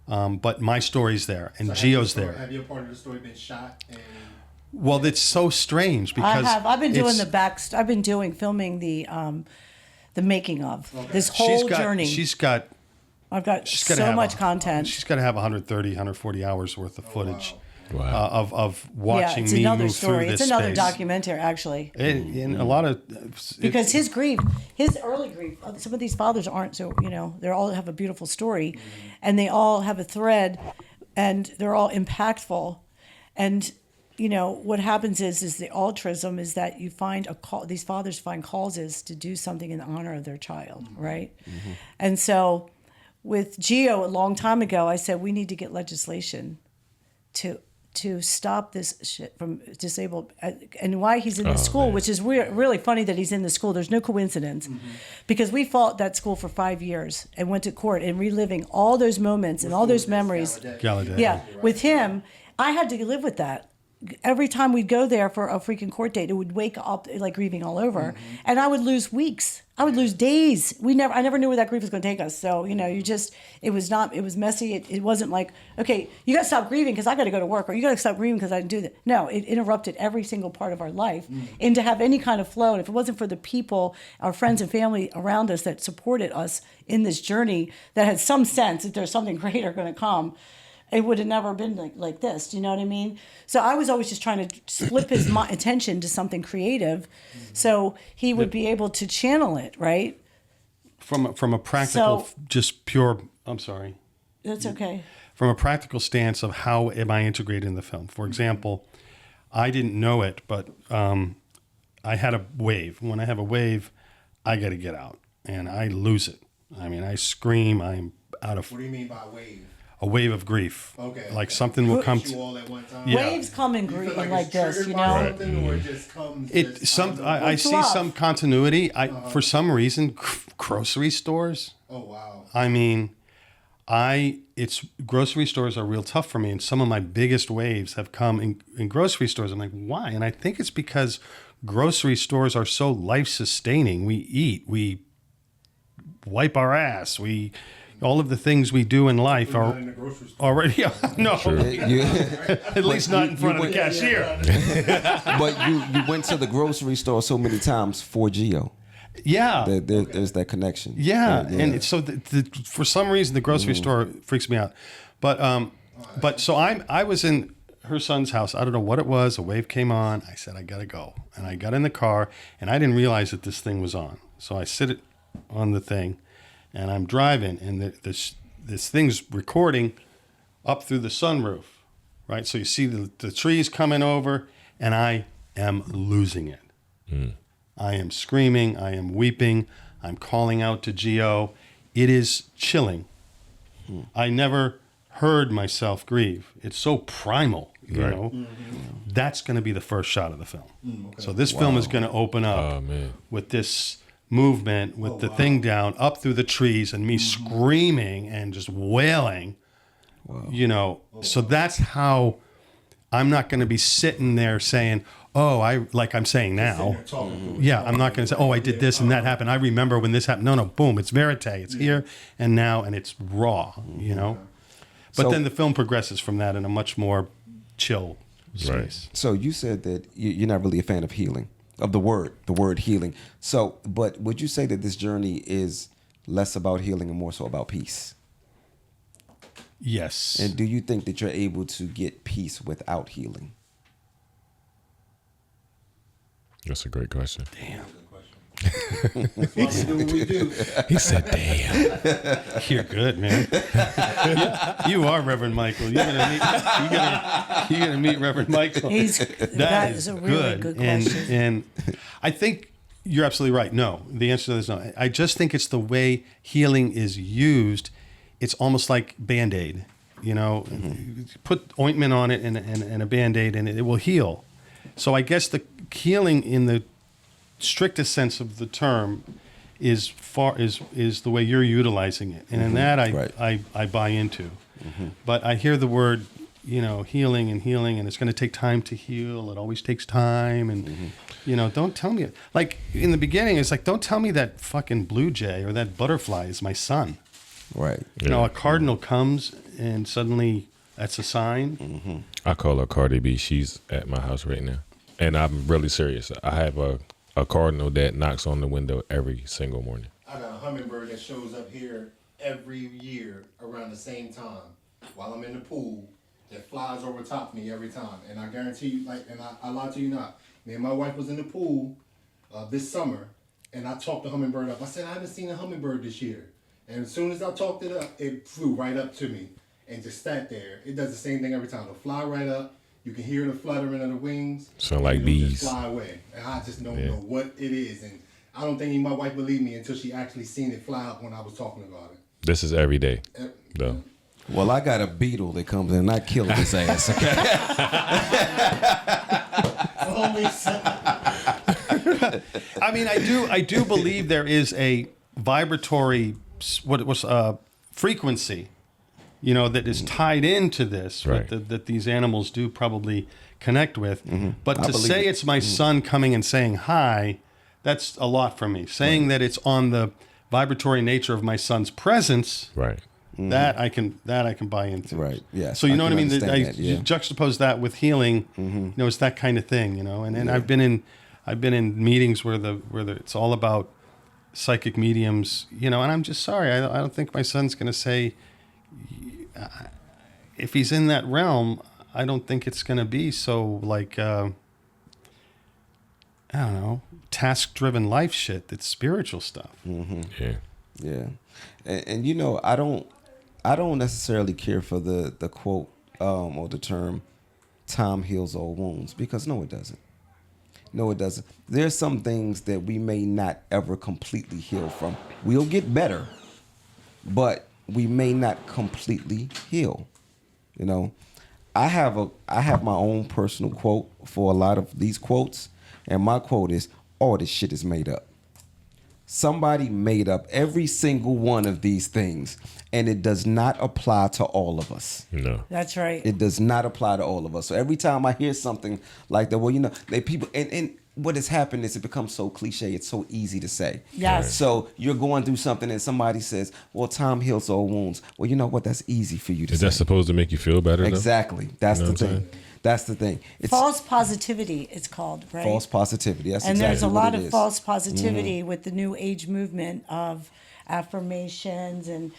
A: but my story's there, and Gio's there.
E: Have your part of the story been shot?
A: Well, it's so strange because
C: I've been doing
A: it's-
C: I've been doing filming the making of this whole journey. I've got so much content.
A: She's got to have 130, 140 hours worth of footage of watching
C: it's
A: me
C: another
A: move
C: story.
A: through this
C: It's another
A: space.
C: documentary, actually.
A: And a lot of
C: Because his grief, his early grief, some of these fathers aren't so, they all have a beautiful story, and they all have a thread, and they're all impactful. And, what happens is the altruism is that you find these fathers find causes to do something in honor of their child, right? And so with Gio, a long time ago, I said, we need to get legislation to stop this shit from disabled, and why he's in the school,
B: man.
C: which is really funny that he's in the school. There's no coincidence, because we fought that school for 5 years and went to court and reliving all those moments and all those memories.
A: Gallaudet.
C: Yeah, with him, I had to live with that. Every time we'd go there for a freaking court date, it would wake up like grieving all over, and I would lose weeks. I would lose days. I never knew where that grief was going to take us. So it was messy. It wasn't like, okay, you got to stop grieving because I got to go to work, or you got to stop grieving because I didn't do that. No, it interrupted every single part of our life, and to have any kind of flow. And if it wasn't for the people, our friends and family around us that supported us in this journey, that had some sense that there's something greater going to come, it would have never been like this. Do you know what I mean? So I was always just trying to slip his attention to something creative, so he would be able to channel it, right?
A: From a practical,
C: So-
A: just pure. I'm sorry.
C: That's okay.
A: From a practical stance of how am I integrated in the film. For example, I didn't know it, but I had a wave. When I have a wave, I got to get out, and I lose it. I mean, I scream. I'm out of
E: What do you mean by wave?
A: a wave of grief.
E: Okay.
A: Like something will come
E: You
A: to.
E: all at one time?
A: Yeah.
C: Waves come in
E: You feel
C: grief like
E: it's
C: this,
E: triggered
C: you
E: by
C: know.
E: something, or it just comes.
A: It
E: just
A: some
E: out of
A: I
C: It's
A: see
C: love.
A: some continuity. For some reason, grocery stores.
E: Oh wow.
A: I mean, it's grocery stores are real tough for me, and some of my biggest waves have come in grocery stores. I'm like, why? And I think it's because grocery stores are so life sustaining. We eat, we wipe our ass, all of the things we do in life
E: Not
A: are
E: in the grocery store.
A: already no.
D: You-
A: At least not in front of the cashier.
D: but you went to the grocery store so many times for Gio.
A: Yeah.
D: There's that connection.
A: Yeah, and so for some reason the grocery store freaks me out, but so I was in her son's house. I don't know what it was. A wave came on. I said I gotta go, and I got in the car, and I didn't realize that this thing was on. So I sit it on the thing, and I'm driving, and this thing's recording up through the sunroof, right? So you see the trees coming over, and I am losing it. I am screaming. I am weeping. I'm calling out to Gio. It is chilling. I never heard myself grieve. It's so primal, you
B: Right.
A: know. That's going to be the first shot of the film. So this film is going to open up
B: Oh man.
A: with this movement, with the thing down, up through the trees, and me screaming and just wailing. You know, so that's how I'm not going to be sitting there saying, oh, like I'm saying now. Yeah, I'm not going to say, oh, I did this and that happened. I remember when this happened. No, boom, it's verite. It's here and now, and it's raw, you know? But
D: So-
A: then the film progresses from that in a much more chill space.
D: So you said that you're not really a fan of healing, of the word healing. So, but would you say that this journey is less about healing and more so about peace?
A: Yes.
D: And do you think that you're able to get peace without healing?
B: That's a great question.
A: Damn.
E: That's why we do what we do.
B: He said, "Damn."
A: You're good, man. you are Reverend Michael. You're gonna meet Reverend Michael.
C: That is a really good question.
A: And I think you're absolutely right. No, the answer to this is no. I just think it's the way healing is used. It's almost like Band-Aid. You know, put ointment on it and a Band-Aid, and it will heal. So I guess the healing in the strictest sense of the term is the way you're utilizing it, and in that I buy into. But I hear the word healing, and it's going to take time to heal. It always takes time. And, don't tell me, like in the beginning, it's like, don't tell me that fucking blue jay or that butterfly is my son.
D: Right.
A: A cardinal comes and suddenly that's a sign.
B: I call her Cardi B. She's at my house right now. And I'm really serious. I have a cardinal that knocks on the window every single morning.
E: I got a hummingbird that shows up here every year around the same time while I'm in the pool that flies over top of me every time. And I guarantee you, I lie to you not. Me and my wife was in the pool this summer, and I talked the hummingbird up. I said, I haven't seen a hummingbird this year. And as soon as I talked it up, it flew right up to me and just sat there. It does the same thing every time. It'll fly right up. You can hear the fluttering of the wings.
B: Sound like
E: and
B: bees.
E: Just fly away. And I just don't know what it is. And I don't think my wife believed me until she actually seen it fly up when I was talking about it.
B: This is every day, though.
D: Well, I got a beetle that comes in and I kill his ass. Okay?
A: I mean, I do believe there is a vibratory frequency, that is tied into this,
B: right.
A: that these animals do probably connect with. But to say it's my son coming and saying hi, that's a lot for me. Saying that it's on the vibratory nature of my son's presence,
B: right?
A: That I can buy into.
D: Right. Yeah.
A: So you know what I mean?
D: You
A: juxtapose that with healing. It's that kind of thing. And I've been in meetings where it's all about psychic mediums. And I'm just sorry. I don't think my son's going to say. If he's in that realm, I don't think it's going to be so like. I don't know, task-driven life shit. That's spiritual stuff.
B: Yeah.
D: Yeah. And I don't necessarily care for the quote or the term time heals all wounds, because no, it doesn't. No, it doesn't. There's some things that we may not ever completely heal from. We'll get better, but we may not completely heal. I have my own personal quote for a lot of these quotes, and my quote is, all this shit is made up. Somebody made up every single one of these things, and it does not apply to all of us.
B: No.
C: That's right.
D: It does not apply to all of us. So every time I hear something like that, people, and what has happened is it becomes so cliche. It's so easy to say.
C: Yes.
D: Right. So you're going through something and somebody says, well, time heals all wounds. Well, you know what? That's easy for you to say.
B: Is that supposed to make you feel better?
D: Exactly. That's the thing. That's the thing. It's
C: false positivity, it's called, right?
D: False positivity. That's
C: and
D: exactly
C: there's a
D: what
C: lot
D: it
C: of
D: is.
C: false positivity with the new age movement of affirmations and,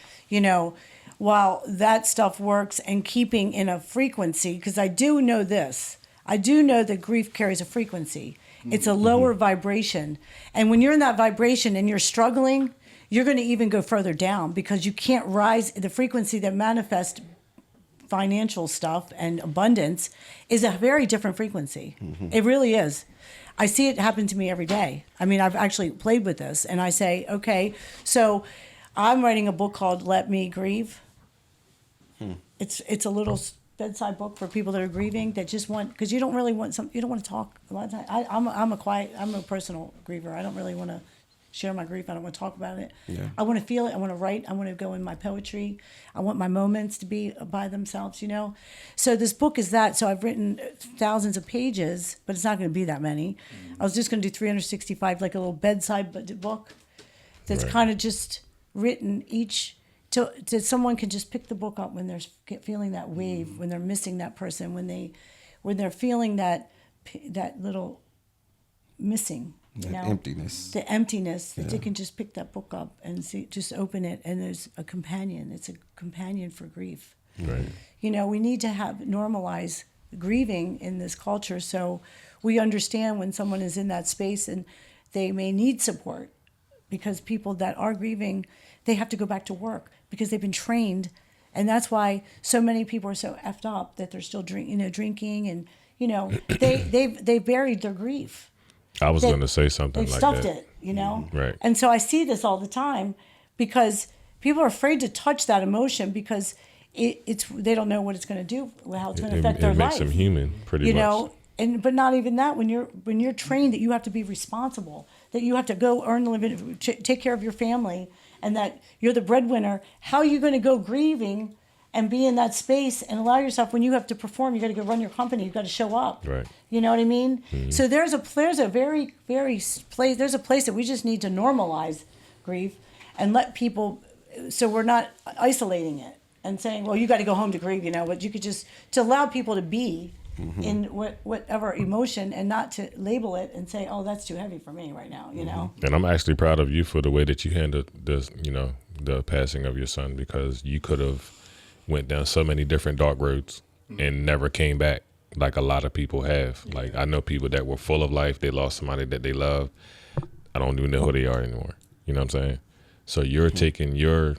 C: while that stuff works and keeping in a frequency, because I do know this. I do know that grief carries a frequency. It's a lower vibration. And when you're in that vibration and you're struggling, you're going to even go further down because you can't rise. The frequency that manifests financial stuff and abundance is a very different frequency. It really is. I see it happen to me every day. I mean, I've actually played with this, and I say, okay, so I'm writing a book called Let Me Grieve. It's a little bedside book for people that are grieving that just want, because you don't really want you don't want to talk a lot of times. I'm a personal griever. I don't really want to share my grief. I don't want to talk about it.
D: Yeah.
C: I want to feel it. I want to write. I want to go in my poetry. I want my moments to be by themselves, So this book is that. So I've written thousands of pages, but it's not going to be that many. I was just going to do 365, like a little bedside book that's kind of just written each, to someone can just pick the book up when they're feeling that wave, when they're missing that person, when they're feeling that little missing.
D: Emptiness.
C: The emptiness, that they can just pick that book up and just open it, and there's a companion. It's a companion for grief.
B: Right.
C: We need to normalize grieving in this culture so we understand when someone is in that space and they may need support, because people that are grieving, they have to go back to work because they've been trained, and that's why so many people are so effed up that they're still drinking, and they buried their grief.
B: I was going to say something like that.
C: They've stuffed it,
B: Right.
C: And so I see this all the time because people are afraid to touch that emotion because they don't know what it's going to do, how it's going to affect their life.
B: It makes them human, pretty much.
C: But not even that. When you're trained that you have to be responsible, that you have to go earn the living, take care of your family, and that you're the breadwinner, how are you going to go grieving and be in that space and allow yourself, when you have to perform, you got to go run your company, you've got to show up.
B: Right.
C: You know what I mean? So there's a place that we just need to normalize grief and let people, so we're not isolating it and saying, well, you got to go home to grieve, but you could just, to allow people to be in whatever emotion and not to label it and say, oh, that's too heavy for me right now,
B: And I'm actually proud of you for the way that you handled this, the passing of your son, because you could have went down so many different dark roads and never came back like a lot of people have. Like, I know people that were full of life. They lost somebody that they love. I don't even know who they are anymore. You know what I'm saying? So you're taking your,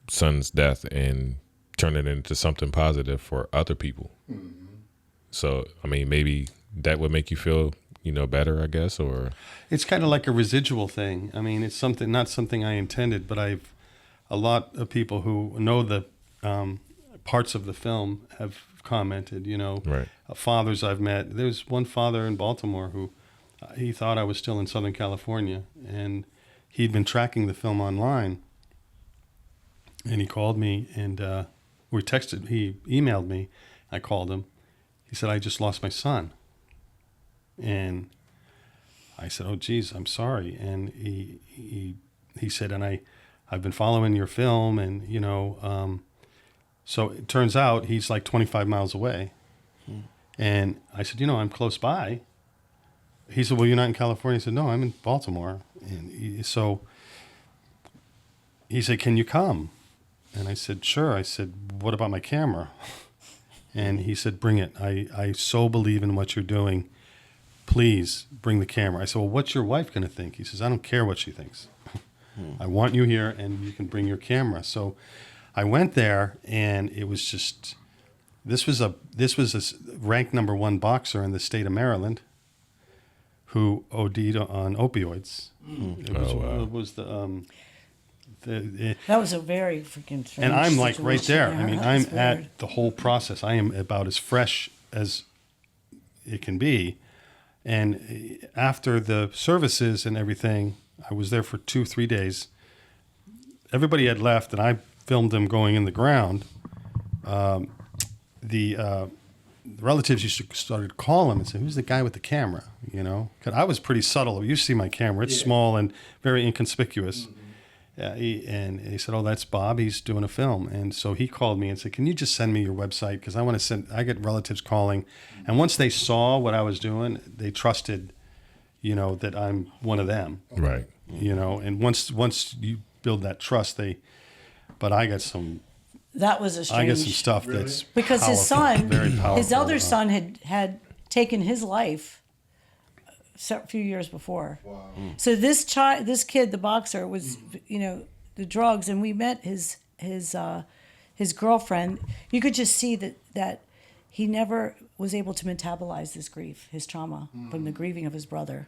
B: son's death and turning it into something positive for other people. So, I mean, maybe that would make you feel, better, I guess, or...
A: It's kind of like a residual thing. I mean, it's not something I intended, but a lot of people who know the parts of the film have commented,
B: Right.
A: Fathers I've met. There's one father in Baltimore who he thought I was still in Southern California, and he'd been tracking the film online, and he called me, and he emailed me. I called him. He said, I just lost my son. And I said, oh, geez, I'm sorry. And he said, and I've been following your film, and, so it turns out he's like 25 miles away. And I said, I'm close by. He said, well, you're not in California? I said, no, I'm in Baltimore. And so he said, can you come? And I said, sure. I said, what about my camera? And he said, bring it. I so believe in what you're doing. Please bring the camera. I said, well, what's your wife going to think? He says, I don't care what she thinks. I want you here, and you can bring your camera. So I went there, and it was just, this was a ranked #1 boxer in the state of Maryland who OD'd on opioids. It was
C: that was a very freaking strange
A: and I'm like right there.
C: situation.
A: I mean,
C: Yeah,
A: I'm
C: that's
A: at
C: weird.
A: the whole process. I am about as fresh as it can be. And after the services and everything, I was there for 2-3 days. Everybody had left, and I filmed them going in the ground. The relatives used to started calling him and say, who's the guy with the camera? Because I was pretty subtle. You see my camera. It's small and very inconspicuous. And he said, oh, that's Bob. He's doing a film. And so he called me and said, can you just send me your website? Because I get relatives calling. And once they saw what I was doing, they trusted, that I'm one of them.
B: Right.
A: And once you build that trust, but I got some stuff that's
C: because his
A: powerful,
C: son,
A: very powerful.
C: his elder son had taken his life a few years before.
E: Wow.
C: So this kid, the boxer, was the drugs, and we met his girlfriend. You could just see that he never was able to metabolize this grief, his trauma from the grieving of his brother.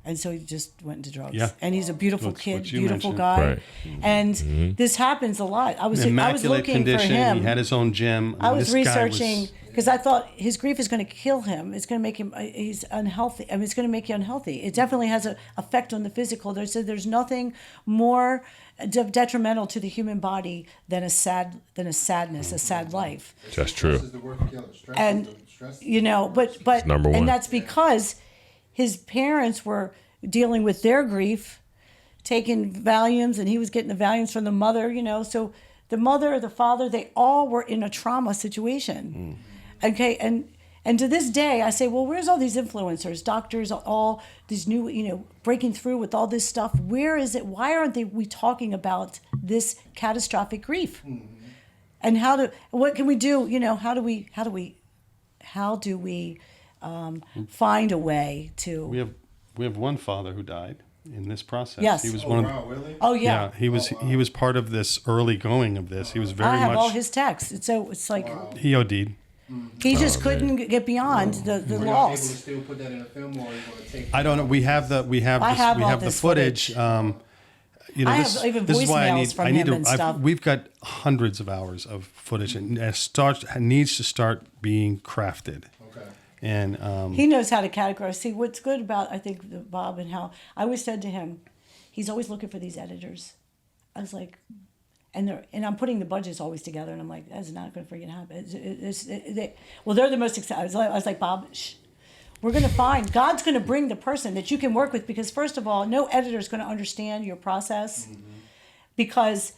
C: And so he just went into drugs.
A: Yeah.
C: And he's a beautiful
A: What
C: kid,
A: you
C: beautiful
A: mentioned.
C: guy.
B: Right.
C: And this happens a lot. I was
A: Immaculate
C: looking
A: condition.
C: for him.
A: He had his own gym.
C: I was
A: This guy
C: researching because I thought his grief is going to kill him. It's going to make him, he's unhealthy. I mean, it's going to make you unhealthy. It definitely has an effect on the physical. There's nothing more detrimental to the human body than a sadness, a sad life.
B: That's
E: Stress
B: true.
E: is the word killer. Stress
C: And,
E: is the stress.
C: but
B: number one.
C: and that's because his parents were dealing with their grief, taking Valiums, and he was getting the Valiums from the mother, so the mother, the father, they all were in a trauma situation. Okay, and to this day, I say, well, where's all these influencers, doctors, all these new, breaking through with all this stuff? Where is it? Why aren't we talking about this catastrophic grief? And what can we do? How do we find a way to?
A: We have one father who died in this process.
C: Yes.
A: He was
E: Oh,
A: one of
E: wow, really?
C: Oh yeah.
A: he was part of this early going of this. He was very
C: I have
A: much
C: all his texts. It's like
A: he OD'd.
C: he just couldn't get beyond the
E: Were y'all able to
C: loss.
E: still put that in a film, or are you going to take?
A: I don't know. We have
C: I have all
A: the
C: this
A: footage.
C: footage.
A: I
C: have even
A: this is why
C: voicemails from him and stuff.
A: We've got hundreds of hours of footage, and it needs to start being crafted.
E: Okay.
A: And
C: He knows how to categorize. See, what's good about, I think, Bob and how I always said to him, he's always looking for these editors. I was like, and I'm putting the budgets always together, and I'm like, that's not going to freaking happen. Well, they're the most excited. I was like, Bob, shh. We're going to find, God's going to bring the person that you can work with, because first of all, no editor is going to understand your process, because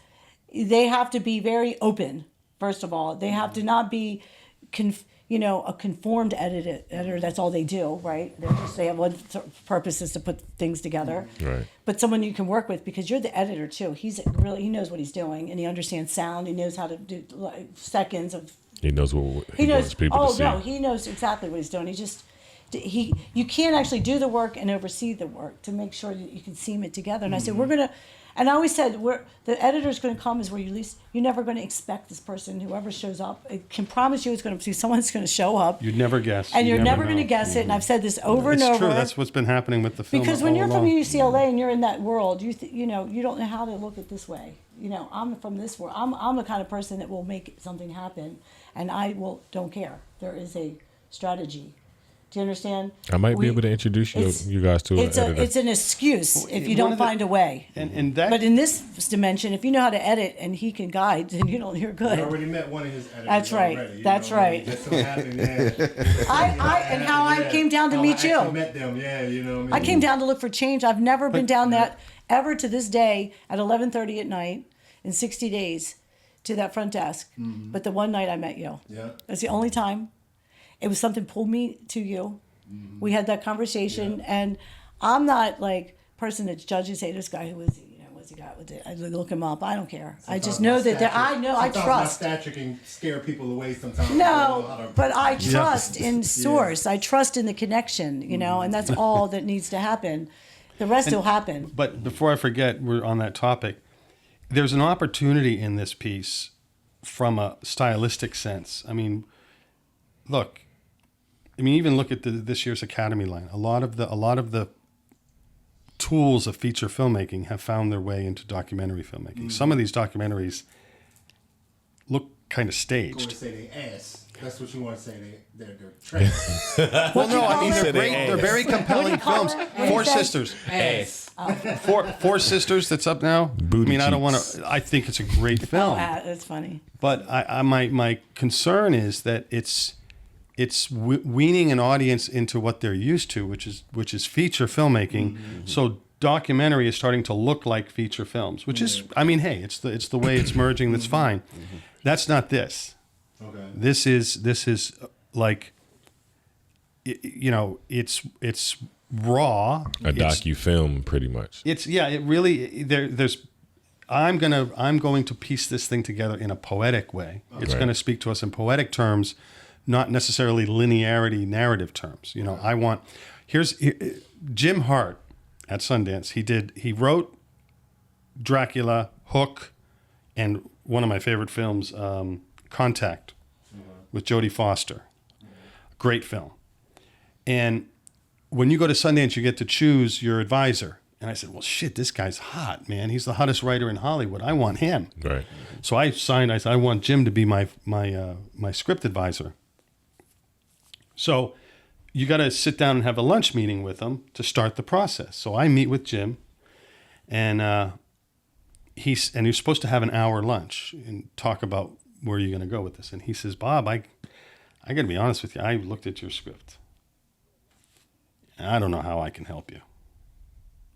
C: they have to be very open. First of all, they have to not be, a conformed editor. That's all they do, right? They have one purpose is to put things together.
B: Right.
C: But someone you can work with, because you're the editor too. He knows what he's doing, and he understands sound. He knows how to do seconds of.
B: He knows what he wants people to see.
C: Oh no, he knows exactly what he's doing. You can't actually do the work and oversee the work to make sure that you can seam it together. And I said, and I always said, the editor's going to come is where you're never going to expect this person, whoever shows up. I can promise you it's going to be someone's going to show up.
A: You'd never guess.
C: And you're never
A: know.
C: going to guess it. And I've said this over and over.
A: It's true. That's what's been happening with the film.
C: Because when
A: all
C: you're from
A: along.
C: UCLA and you're in that world, you don't know how to look at this way. I'm from this world. I'm the kind of person that will make something happen, and don't care. There is a strategy. Do you understand?
B: I might be able to introduce you guys to an editor.
C: It's an excuse if you don't find a way. But in this dimension, if you know how to edit and he can guide, then you're good.
E: I already met one of his editors.
C: That's right.
E: Already,
C: That's right.
E: Just so happened that
C: and how I came down to meet you.
E: I met them. Yeah, you know what I mean?
C: I came down to look for change. I've never been down that ever to this day at 11:30 at night in 60 days to that front desk. Mm-hmm. But the one night I met you. Yeah. That's the only time. It was something pulled me to you. Mm-hmm. We had that conversation, and I'm not like person that judges. Hey, this guy, what's he got with it? I look him up. I don't care.
E: Sometimes
C: I just know that I trust.
E: My stature can scare people away sometimes.
C: No, but I trust in source. I trust in the connection, and that's all that needs to happen. The rest will happen.
A: But before I forget, we're on that topic. There's an opportunity in this piece from a stylistic sense. I mean, look. Even look at this year's Academy line. A lot of the tools of feature filmmaking have found their way into documentary filmmaking. Mm-hmm. Some of these documentaries look kind of staged.
E: You want to say they ass. That's what you want to say. They're trash.
A: Well, no, I mean they're very compelling films. Four Sisters.
E: Ass.
A: Four Sisters. That's up now.
B: Booty
A: I don't want to. I think it's a great film.
C: That's funny.
A: But my concern is that it's weaning an audience into what they're used to, which is feature filmmaking. Mm-hmm. So documentary is starting to look like feature films, which is, hey, it's the way it's merging. That's fine. Mm-hmm. That's not this. Okay. This is like, it's raw.
B: A docu-film, pretty much.
A: It really there's. I'm going to piece this thing together in a poetic way. Okay. It's going to speak to us in poetic terms. Not necessarily linearity narrative terms. Here's Jim Hart at Sundance. He wrote Dracula, Hook, and one of my favorite films, Contact, with Jodie Foster. Great film. And when you go to Sundance, you get to choose your advisor. And I said, well, shit, this guy's hot, man. He's the hottest writer in Hollywood. I want him.
B: Right.
A: So I said, I want Jim to be my script advisor. So you got to sit down and have a lunch meeting with him to start the process. So I meet with Jim, and you're supposed to have an hour lunch and talk about where you're going to go with this. And he says, Bob, I got to be honest with you. I looked at your script. And I don't know how I can help you.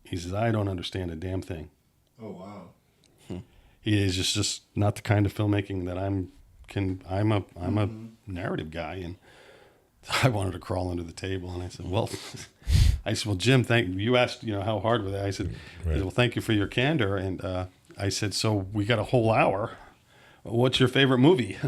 A: He says, I don't understand a damn thing.
E: Oh, wow.
A: He is just not the kind of filmmaking that I'm a narrative guy, and I wanted to crawl under the table, and I said, well, Jim, thank you. You asked, how hard were they? I said, right. Well, thank you for your candor. And I said, so we got a whole hour. What's your favorite movie?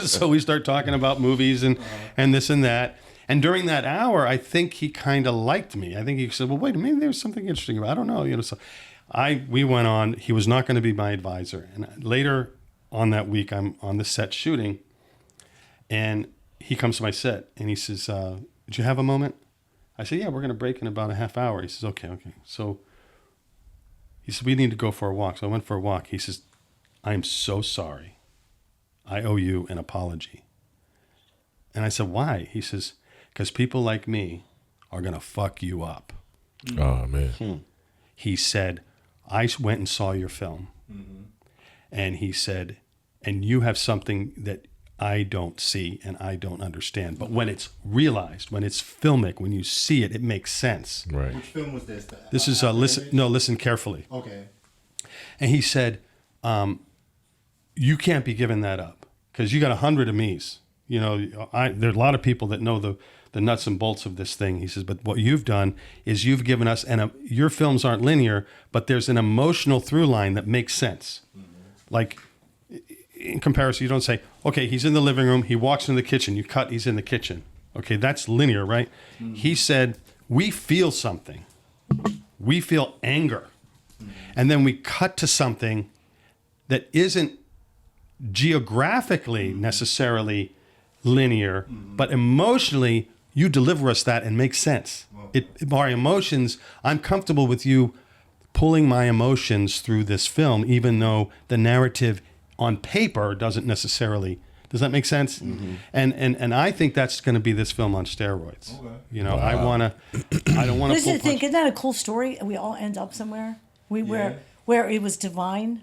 A: So we start talking about movies and this and that. And during that hour, I think he kind of liked me. I think he said, well, wait a minute, there's something interesting about it. I don't know. So we went on. He was not going to be my advisor. And later on that week, I'm on the set shooting. And he comes to my set and he says, did you have a moment? I said, yeah, we're going to break in about a half hour. He says, okay. So he said, we need to go for a walk. So I went for a walk. He says, I'm so sorry. I owe you an apology. And I said, why? He says, because people like me are going to fuck you up.
B: Oh, man.
A: He said, I went and saw your film. And he said, and you have something that I don't see and I don't understand. But when it's realized, when it's filmic, when you see it, it makes sense.
B: Right.
E: Which film was this?
A: This is listen carefully.
E: Okay.
A: And he said, you can't be giving that up because you got 100 of me's. You know, there are a lot of people that know the nuts and bolts of this thing. He says, but what you've done is you've given us, and your films aren't linear, but there's an emotional through line that makes sense. Like, in comparison, you don't say, okay, he's in the living room, he walks into the kitchen, you cut, he's in the kitchen. Okay, that's linear, right? He said, we feel something. We feel anger. And then we cut to something that isn't geographically necessarily linear, but emotionally, you deliver us that and makes sense. Our emotions, I'm comfortable with you pulling my emotions through this film, even though the narrative on paper doesn't necessarily. Does that make sense? And I think that's going to be this film on steroids. Okay. You know, I don't want to.
C: Listen, think, isn't that a cool story? We all end up somewhere. Where it was divine.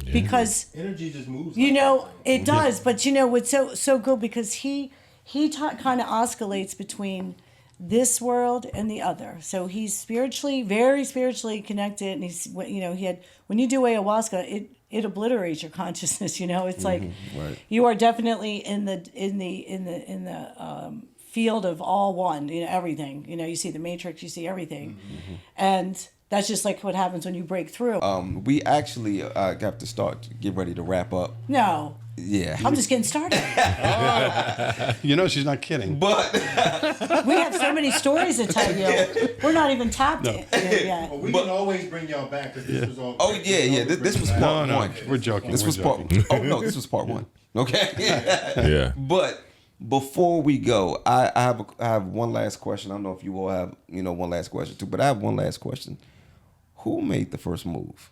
C: Yeah. Because
E: energy just moves.
C: You know, it does. But you know what's so good, because he kind of oscillates between this world and the other. So he's very spiritually connected, and he's, you know, when you do ayahuasca, it obliterates your consciousness. You know, it's like right. You are definitely in the field of all one. You know, everything. You know, you see the matrix, you see everything, and that's just like what happens when you break through.
D: We actually got to get ready to wrap up.
C: No.
D: Yeah.
C: I'm just getting started.
A: You know, she's not kidding.
D: But
C: we have so many stories to tell you. We're not even tapped in yet.
E: Well, we can always bring y'all back, because this was all.
D: Oh, yeah. This was part one.
A: We're joking.
D: This was part one. Okay.
B: Yeah.
D: But before we go, I have one last question. I don't know if you all have, one last question too, but I have one last question. Who made the first move?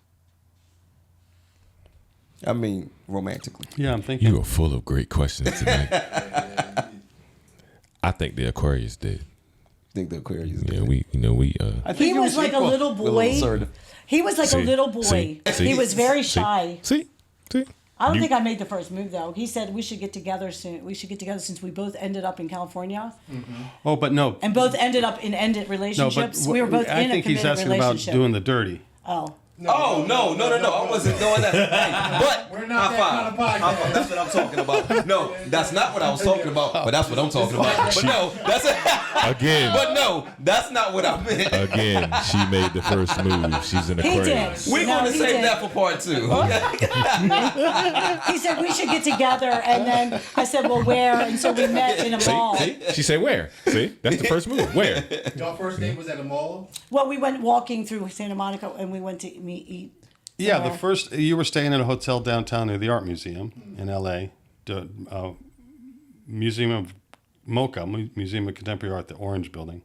D: I mean, romantically.
A: Yeah, I'm thinking.
B: You are full of great questions tonight. I think the Aquarius did.
D: Think the Aquarius did?
B: Yeah, we.
A: I think
C: he was like
A: equal.
C: a little boy. He was like a little boy. He was very shy.
B: See.
C: I don't think I made the first move, though. He said we should get together soon. We should get together since we both ended up in California.
A: Oh, but no.
C: And both ended up in ended relationships. We were both in a committed relationship.
A: I think he's asking about doing the dirty.
C: Oh.
D: No, I wasn't doing that. Hey, but
E: we're not that kind of podcast.
D: That's what I'm talking about. No, that's not what I was talking about. But that's what I'm talking about. But no, that's
B: again.
D: But no, that's not what I meant.
B: Again, she made the first move. She's an Aquarius.
D: We're going to save that for part 2.
C: He said we should get together, and then I said, well, where? And so we met in a mall.
B: See? She said where? See, that's the first move. Where?
E: Y'all first date was at a mall?
C: Well, we went walking through Santa Monica, and we went to eat.
A: Yeah, the first, you were staying in a hotel downtown near the Art Museum in L.A., the Museum of MoCA, Museum of Contemporary Art, the Orange Building.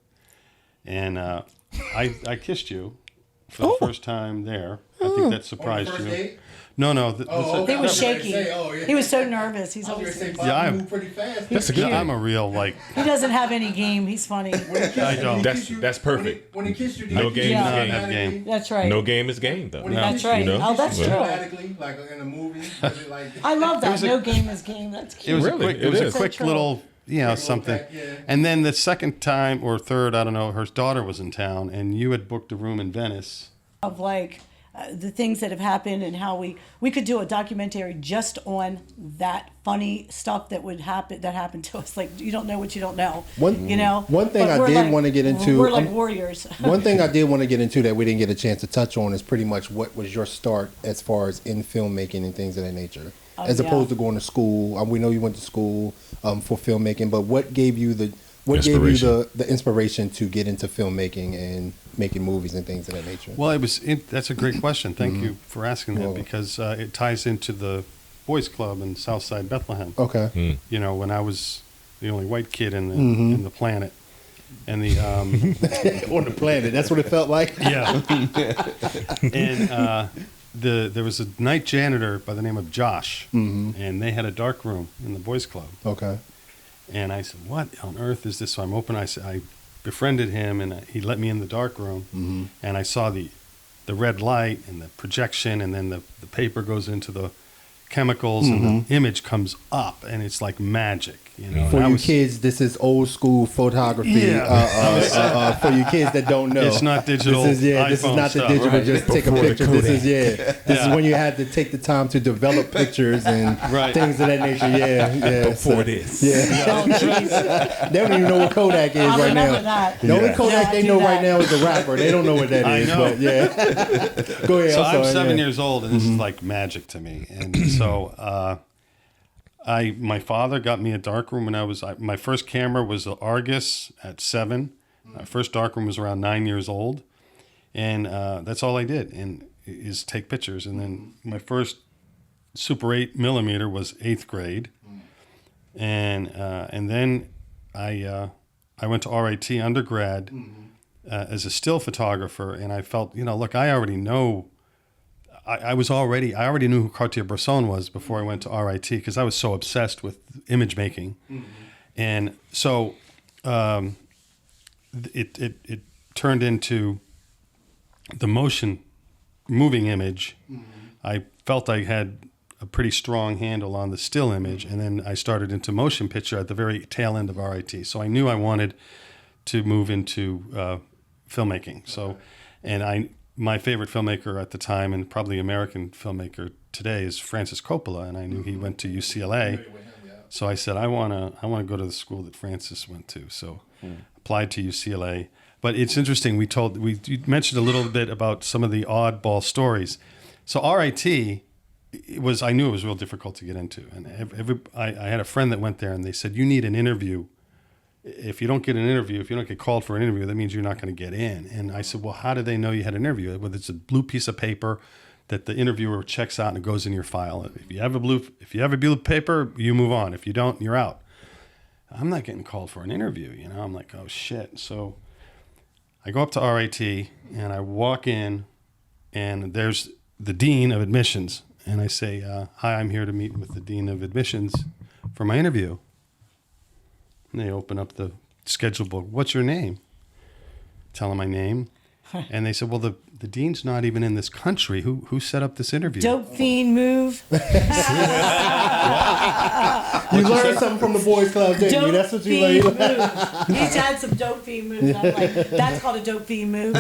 A: And I kissed you for the first time there. I think that surprised you.
E: Date?
A: No.
C: He was shaky. He was so nervous. He's always
E: moved pretty fast.
B: That's a good.
A: I'm a real,
C: He doesn't have any game. He's funny.
A: I don't.
B: That's perfect.
E: When he kissed you,
B: No game is game.
A: Have game.
C: That's right.
B: No game is game, though.
C: That's right.
B: You know?
C: Oh, that's true.
E: Like in a movie.
C: I love that. No game is game. That's cute.
A: It was a quick little, something. And then the second time or third, I don't know, her daughter was in town, and you had booked a room in Venice.
C: Of like the things that have happened, and how we could do a documentary just on that funny stuff that happened to us. Like, you don't know what you don't know.
F: One thing I did want to get into.
C: We're like warriors.
F: One thing I did want to get into that we didn't get a chance to touch on is pretty much what was your start as far as in filmmaking and things of that nature, as opposed to going to school. We know you went to school for filmmaking, but what gave you the inspiration to get into filmmaking and making movies and things of that nature?
A: Well, that's a great question. Thank you for asking that, because it ties into the boys club in Southside Bethlehem.
F: Okay.
A: When I was the only white kid in the planet, and the
F: on the planet, that's what it felt like.
A: Yeah. And there was a night janitor by the name of Josh, and they had a dark room in the boys club.
F: Okay.
A: And I said, what on earth is this? So I'm open. I befriended him, and he let me in the dark room, and I saw the the red light and the projection, and then the paper goes into the chemicals, and the image comes up, and it's like magic. You know,
F: For you kids, this is old school photography.
A: Yeah.
F: For you kids that don't know,
A: It's not digital.
F: This is
A: iPhone
F: not the
A: stuff.
F: digital.
D: Right.
F: Just take a
B: Before the
F: picture. This is
B: Kodak.
F: This is when you had to take the time to develop pictures and
A: Right.
F: things of that nature. Yeah.
B: Before this.
F: Yeah.
C: Oh, jeez.
F: They don't even know what Kodak is
C: I
F: right
C: remember
F: now.
C: that.
F: The only
A: Yeah.
F: Kodak
C: Yeah, I
F: they
C: do
F: know
C: that.
F: right now is the rapper. They don't know what that
A: I
F: is.
A: know.
F: But yeah. Go ahead.
A: So I'm
F: sorry,
A: 7
F: yeah.
A: years old, and this is like magic to me. And so my father got me a darkroom when my first camera was the Argus at 7. My first darkroom was around 9 years old, and that's all I did, and is take pictures. And then my first Super 8 millimeter was 8th grade, and then I went to RIT undergrad as a still photographer, and I felt, look, I already know. I already knew who Cartier-Bresson was before I went to RIT, because I was so obsessed with image making. And so it turned into the moving image. I felt I had a pretty strong handle on the still image, and then I started into motion picture at the very tail end of RIT. So I knew I wanted to move into filmmaking. So, and my favorite filmmaker at the time, and probably American filmmaker today, is Francis Coppola, and I knew he went to UCLA. So I said, I want to go to the school that Francis went to. So applied to UCLA. But it's interesting. You mentioned a little bit about some of the oddball stories. So RIT I knew it was real difficult to get into, and I had a friend that went there, and they said, you need an interview. If you don't get an interview, if you don't get called for an interview, that means you're not going to get in. And I said, well, how do they know you had an interview? Well, it's a blue piece of paper that the interviewer checks out and it goes in your file. If you have a blue paper, you move on. If you don't, you're out. I'm not getting called for an interview. I'm like, oh shit. So I go up to RIT and I walk in, and there's the dean of admissions, and I say, hi, I'm here to meet with the dean of admissions for my interview. And they open up the schedule book. What's your name? Tell them my name. And they said, well, the dean's not even in this country. Who set up this interview?
C: Dope fiend move.
F: You learned something from the boys club, didn't you?
C: Dope
F: That's what you
C: fiend
F: learned.
C: move. He's had some dope fiend moves. I'm like, that's called a dope fiend move.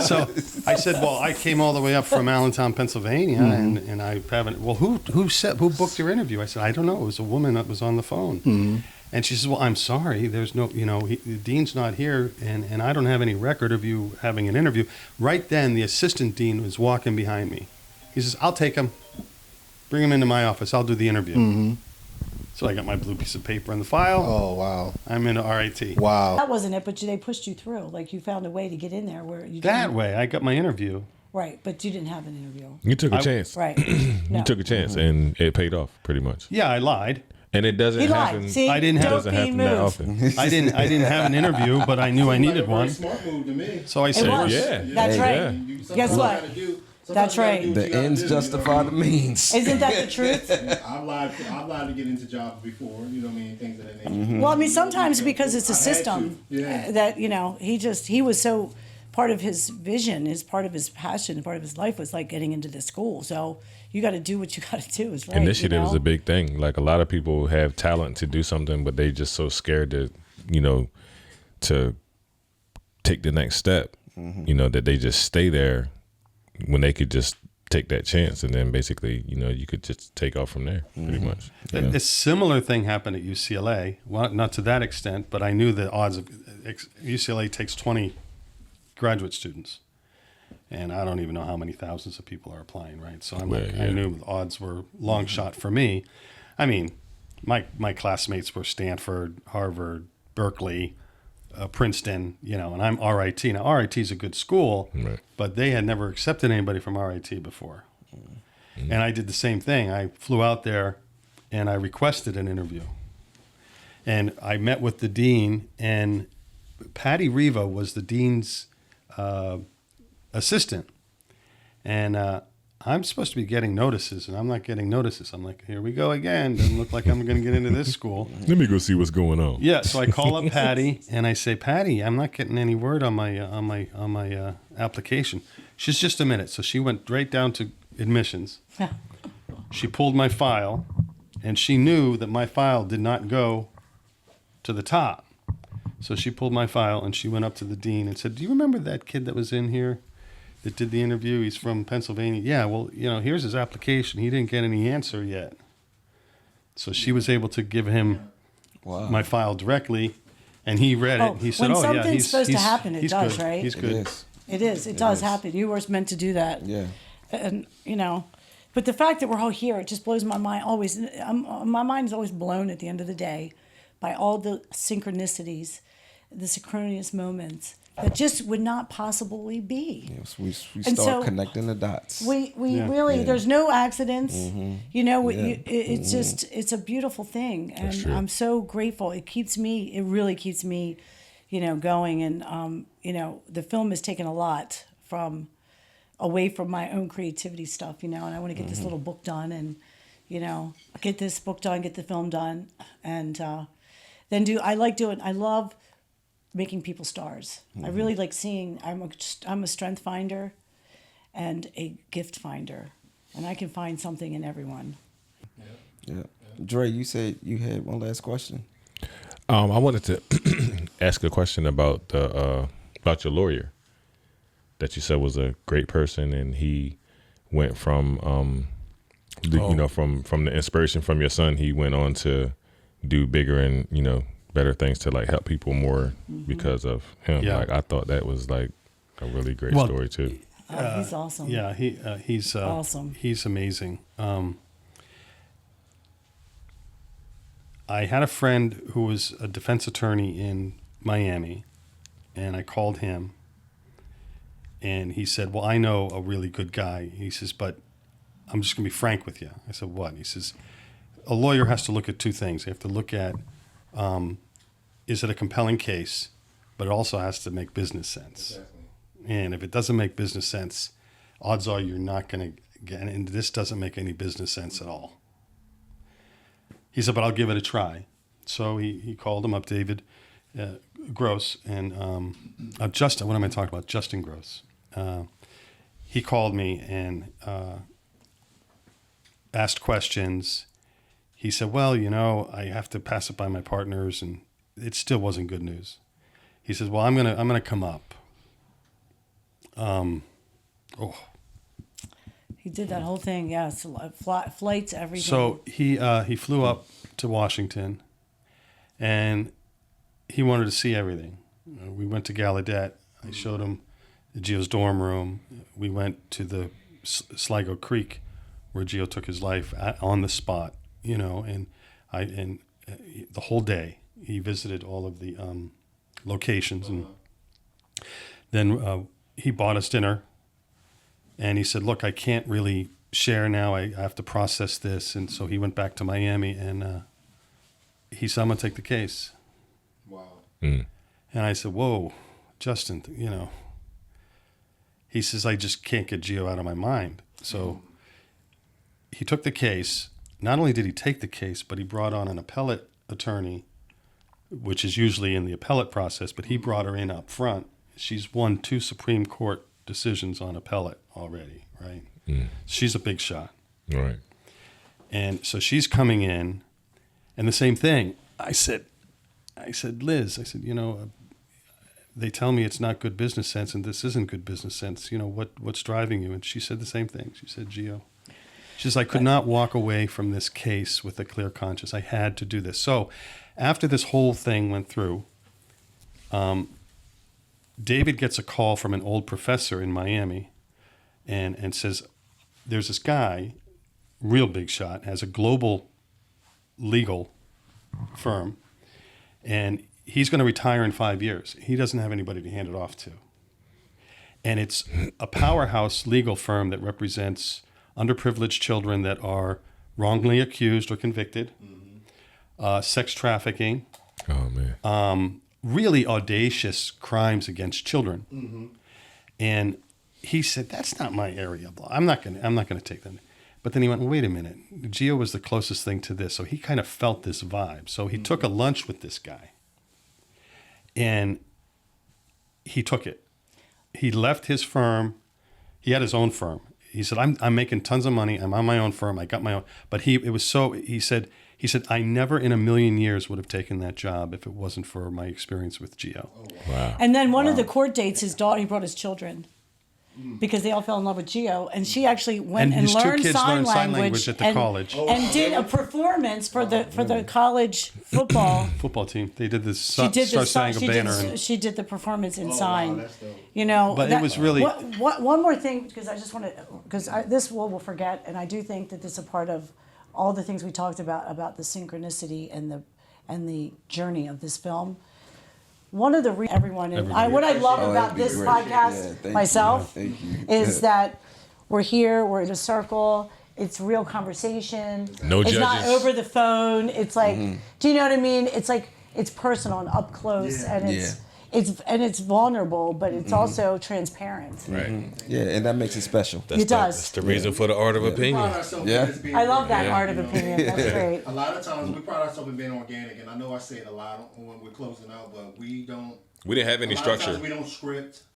A: So I said, well, I came all the way up from Allentown, Pennsylvania, and I haven't. Well, who booked your interview? I said, I don't know. It was a woman that was on the phone. And she says, well, I'm sorry. There's no, the dean's not here, and I don't have any record of you having an interview. Right then, the assistant dean was walking behind me. He says, I'll take him. Bring him into my office. I'll do the interview. So I got my blue piece of paper in the file.
F: Oh, wow.
A: I'm into RIT.
F: Wow.
C: That wasn't it, but they pushed you through. Like, you found a way to get in there where you
A: That
C: didn't.
A: way, I got my interview.
C: Right, but you didn't have an interview.
B: You took a chance.
C: Right.
B: You
C: No.
B: took a chance, and it paid off pretty much.
A: Yeah, I lied.
B: And it doesn't
C: He
B: happen.
C: lied. See,
A: I didn't have-
C: dope
B: doesn't
C: fiend
B: happen that
C: move.
B: often.
A: I didn't have an interview, but I knew I needed one.
E: Smart move to me.
A: So I
C: It
A: said,
C: was.
B: Yeah.
C: That's
B: Hey,
C: right.
B: yeah.
C: Guess what? That's right.
D: The ends justify the means.
C: Isn't that the truth?
E: I've lied to get into jobs before, you know what I mean, things of that nature.
C: Well, I mean, sometimes because it's a
E: I had
C: system
E: to, yeah.
C: that, he was so part of his vision, part of his passion, part of his life was like getting into this school. So you got to do what you got to do. Is right.
B: Initiative is a big thing. Like, a lot of people have talent to do something, but they just so scared to, to take the next step, that they just stay there when they could just take that chance, and then basically, you could just take off from there pretty much.
A: A similar thing happened at UCLA. Well, not to that extent, but I knew the odds of UCLA takes 20 graduate students, and I don't even know how many thousands of people are applying, right? So I'm like, I knew the odds were long shot for me. I mean, my classmates were Stanford, Harvard, Berkeley, Princeton, and I'm RIT. Now, RIT is a good school,
B: Right.
A: but they had never accepted anybody from RIT before. And I did the same thing. I flew out there and I requested an interview. And I met with the dean, and Patty Riva was the dean's assistant. And I'm supposed to be getting notices, and I'm not getting notices. I'm like, here we go again. Doesn't look like I'm going to get into this school.
B: Let me go see what's going on.
A: Yeah, so I call up Patty, and I say, Patty, I'm not getting any word on my application. She's just a minute. So she went right down to admissions. She pulled my file, and she knew that my file did not go to the top. So she pulled my file, and she went up to the dean and said, do you remember that kid that was in here that did the interview? He's from Pennsylvania. Yeah, well, here's his application. He didn't get any answer yet. So she was able to give him my file directly, and he read it. He said,
C: when
A: "Oh yeah,
C: something's supposed to happen, it does,
A: good.
C: right?
A: He's good."
C: It is. It does happen. You were meant to do that.
D: Yeah.
C: And but the fact that we're all here, it just blows my mind. Always, my mind is always blown at the end of the day by all the synchronicities, the synchronous moments that just would not possibly be.
D: Yes, we
C: And
D: start
C: so
D: connecting the dots.
C: We really there's no accidents. It's just it's a beautiful thing, and
B: true.
C: I'm so grateful. It really keeps me, going, and the film has taken a lot away from my own creativity stuff, and I want to get this little book done, and get this book done, get the film done, and then I love making people stars. I really like seeing. I'm a strength finder, and a gift finder, and I can find something in everyone.
D: Yeah. Dre, you said you had one last question.
B: I wanted to ask a question about about your lawyer that you said was a great person, and he went from from the inspiration from your son, he went on to do bigger and better things to like help people more because of him.
A: Yeah.
B: Like I thought that was like a really great story too.
C: He's awesome.
A: Yeah, he's
C: awesome.
A: He's amazing. I had a friend who was a defense attorney in Miami, and I called him, and he said, well, I know a really good guy. He says, but I'm just going to be frank with you. I said, what? He says, a lawyer has to look at two things. They have to look at, is it a compelling case, but it also has to make business sense.
E: Exactly.
A: And if it doesn't make business sense, odds are you're not going to get, and this doesn't make any business sense at all. He said, but I'll give it a try. So he called him up, David Gross, and Justin, what am I talking about? Justin Gross. He called me and asked questions. He said, well, I have to pass it by my partners, and it still wasn't good news. He says, well, I'm gonna come up.
C: He did that whole thing. Yeah, flights, everything.
A: So he flew up to Washington, and he wanted to see everything. We went to Gallaudet. I showed him Gio's dorm room. We went to the Sligo Creek, where Gio took his life on the spot. And the whole day he visited all of the locations, and then he bought us dinner. And he said, look, I can't really share now. I have to process this. And so he went back to Miami, and he said, I'm going to take the case.
E: Wow.
A: And I said, whoa, Justin, He says, I just can't get Gio out of my mind. So he took the case. Not only did he take the case, but he brought on an appellate attorney, which is usually in the appellate process, but he brought her in up front. She's won 2 Supreme Court decisions on appellate already, right? She's a big shot.
B: Right.
A: And so she's coming in, and the same thing. I said, Liz, they tell me it's not good business sense, and this isn't good business sense. What's driving you? And she said the same thing. She said, Gio. She says, I could not walk away from this case with a clear conscience. I had to do this. So after this whole thing went through, David gets a call from an old professor in Miami and says, there's this guy, real big shot, has a global legal firm, and he's going to retire in 5 years. He doesn't have anybody to hand it off to. And it's a powerhouse legal firm that represents underprivileged children that are wrongly accused or convicted, sex trafficking,
B: Oh man.
A: really audacious crimes against children. And he said, "That's not my area. Blah. I'm not gonna take that." But then he went, "Wait a minute. Geo was the closest thing to this, so he kind of felt this vibe. So he took a lunch with this guy, and he took it. He left his firm. He had his own firm. He said, I'm making tons of money. I'm on my own firm. I got my own. But he said, I never in a million years would have taken that job if it wasn't for my experience with Geo.
B: Wow.
C: And then one of the court dates, his daughter, he brought his children because they all fell in love with Geo, and she actually went and
A: his two
C: learned
A: kids
C: sign
A: learned sign language at the college.
C: and did a performance for the college
A: Football team. They did this. Star Spangled Banner.
C: She did the performance in
E: Wow,
C: sign.
E: that's dope.
C: You know,
A: But it was really-
C: one more thing, because I just want to, because this we'll forget, and I do think that this is a part of all the things we talked about the synchronicity and the journey of this film. One of the everyone and what I love about
D: that'd be
C: this
D: great.
C: podcast
D: Thank
C: myself
D: you.
C: is that we're here, we're in a circle. It's real conversation.
B: No
C: it's not
B: judges.
C: over the phone. It's like, do you know what I mean? It's like it's personal and up close, and it's vulnerable, but it's also transparent.
B: Right.
D: Yeah, and that makes it special.
C: It does.
B: That's the reason for the art of
E: We
B: opinion.
E: pride ourselves
D: Yeah.
E: in this being
C: I love that
E: organic,
C: art of
E: you know?
C: opinion. That's great.
E: A lot of times we pride ourselves in being organic, and I know I say it a lot when we're closing out, but we don't.
B: We didn't have any
E: A lot of
B: structure.
E: times we don't script.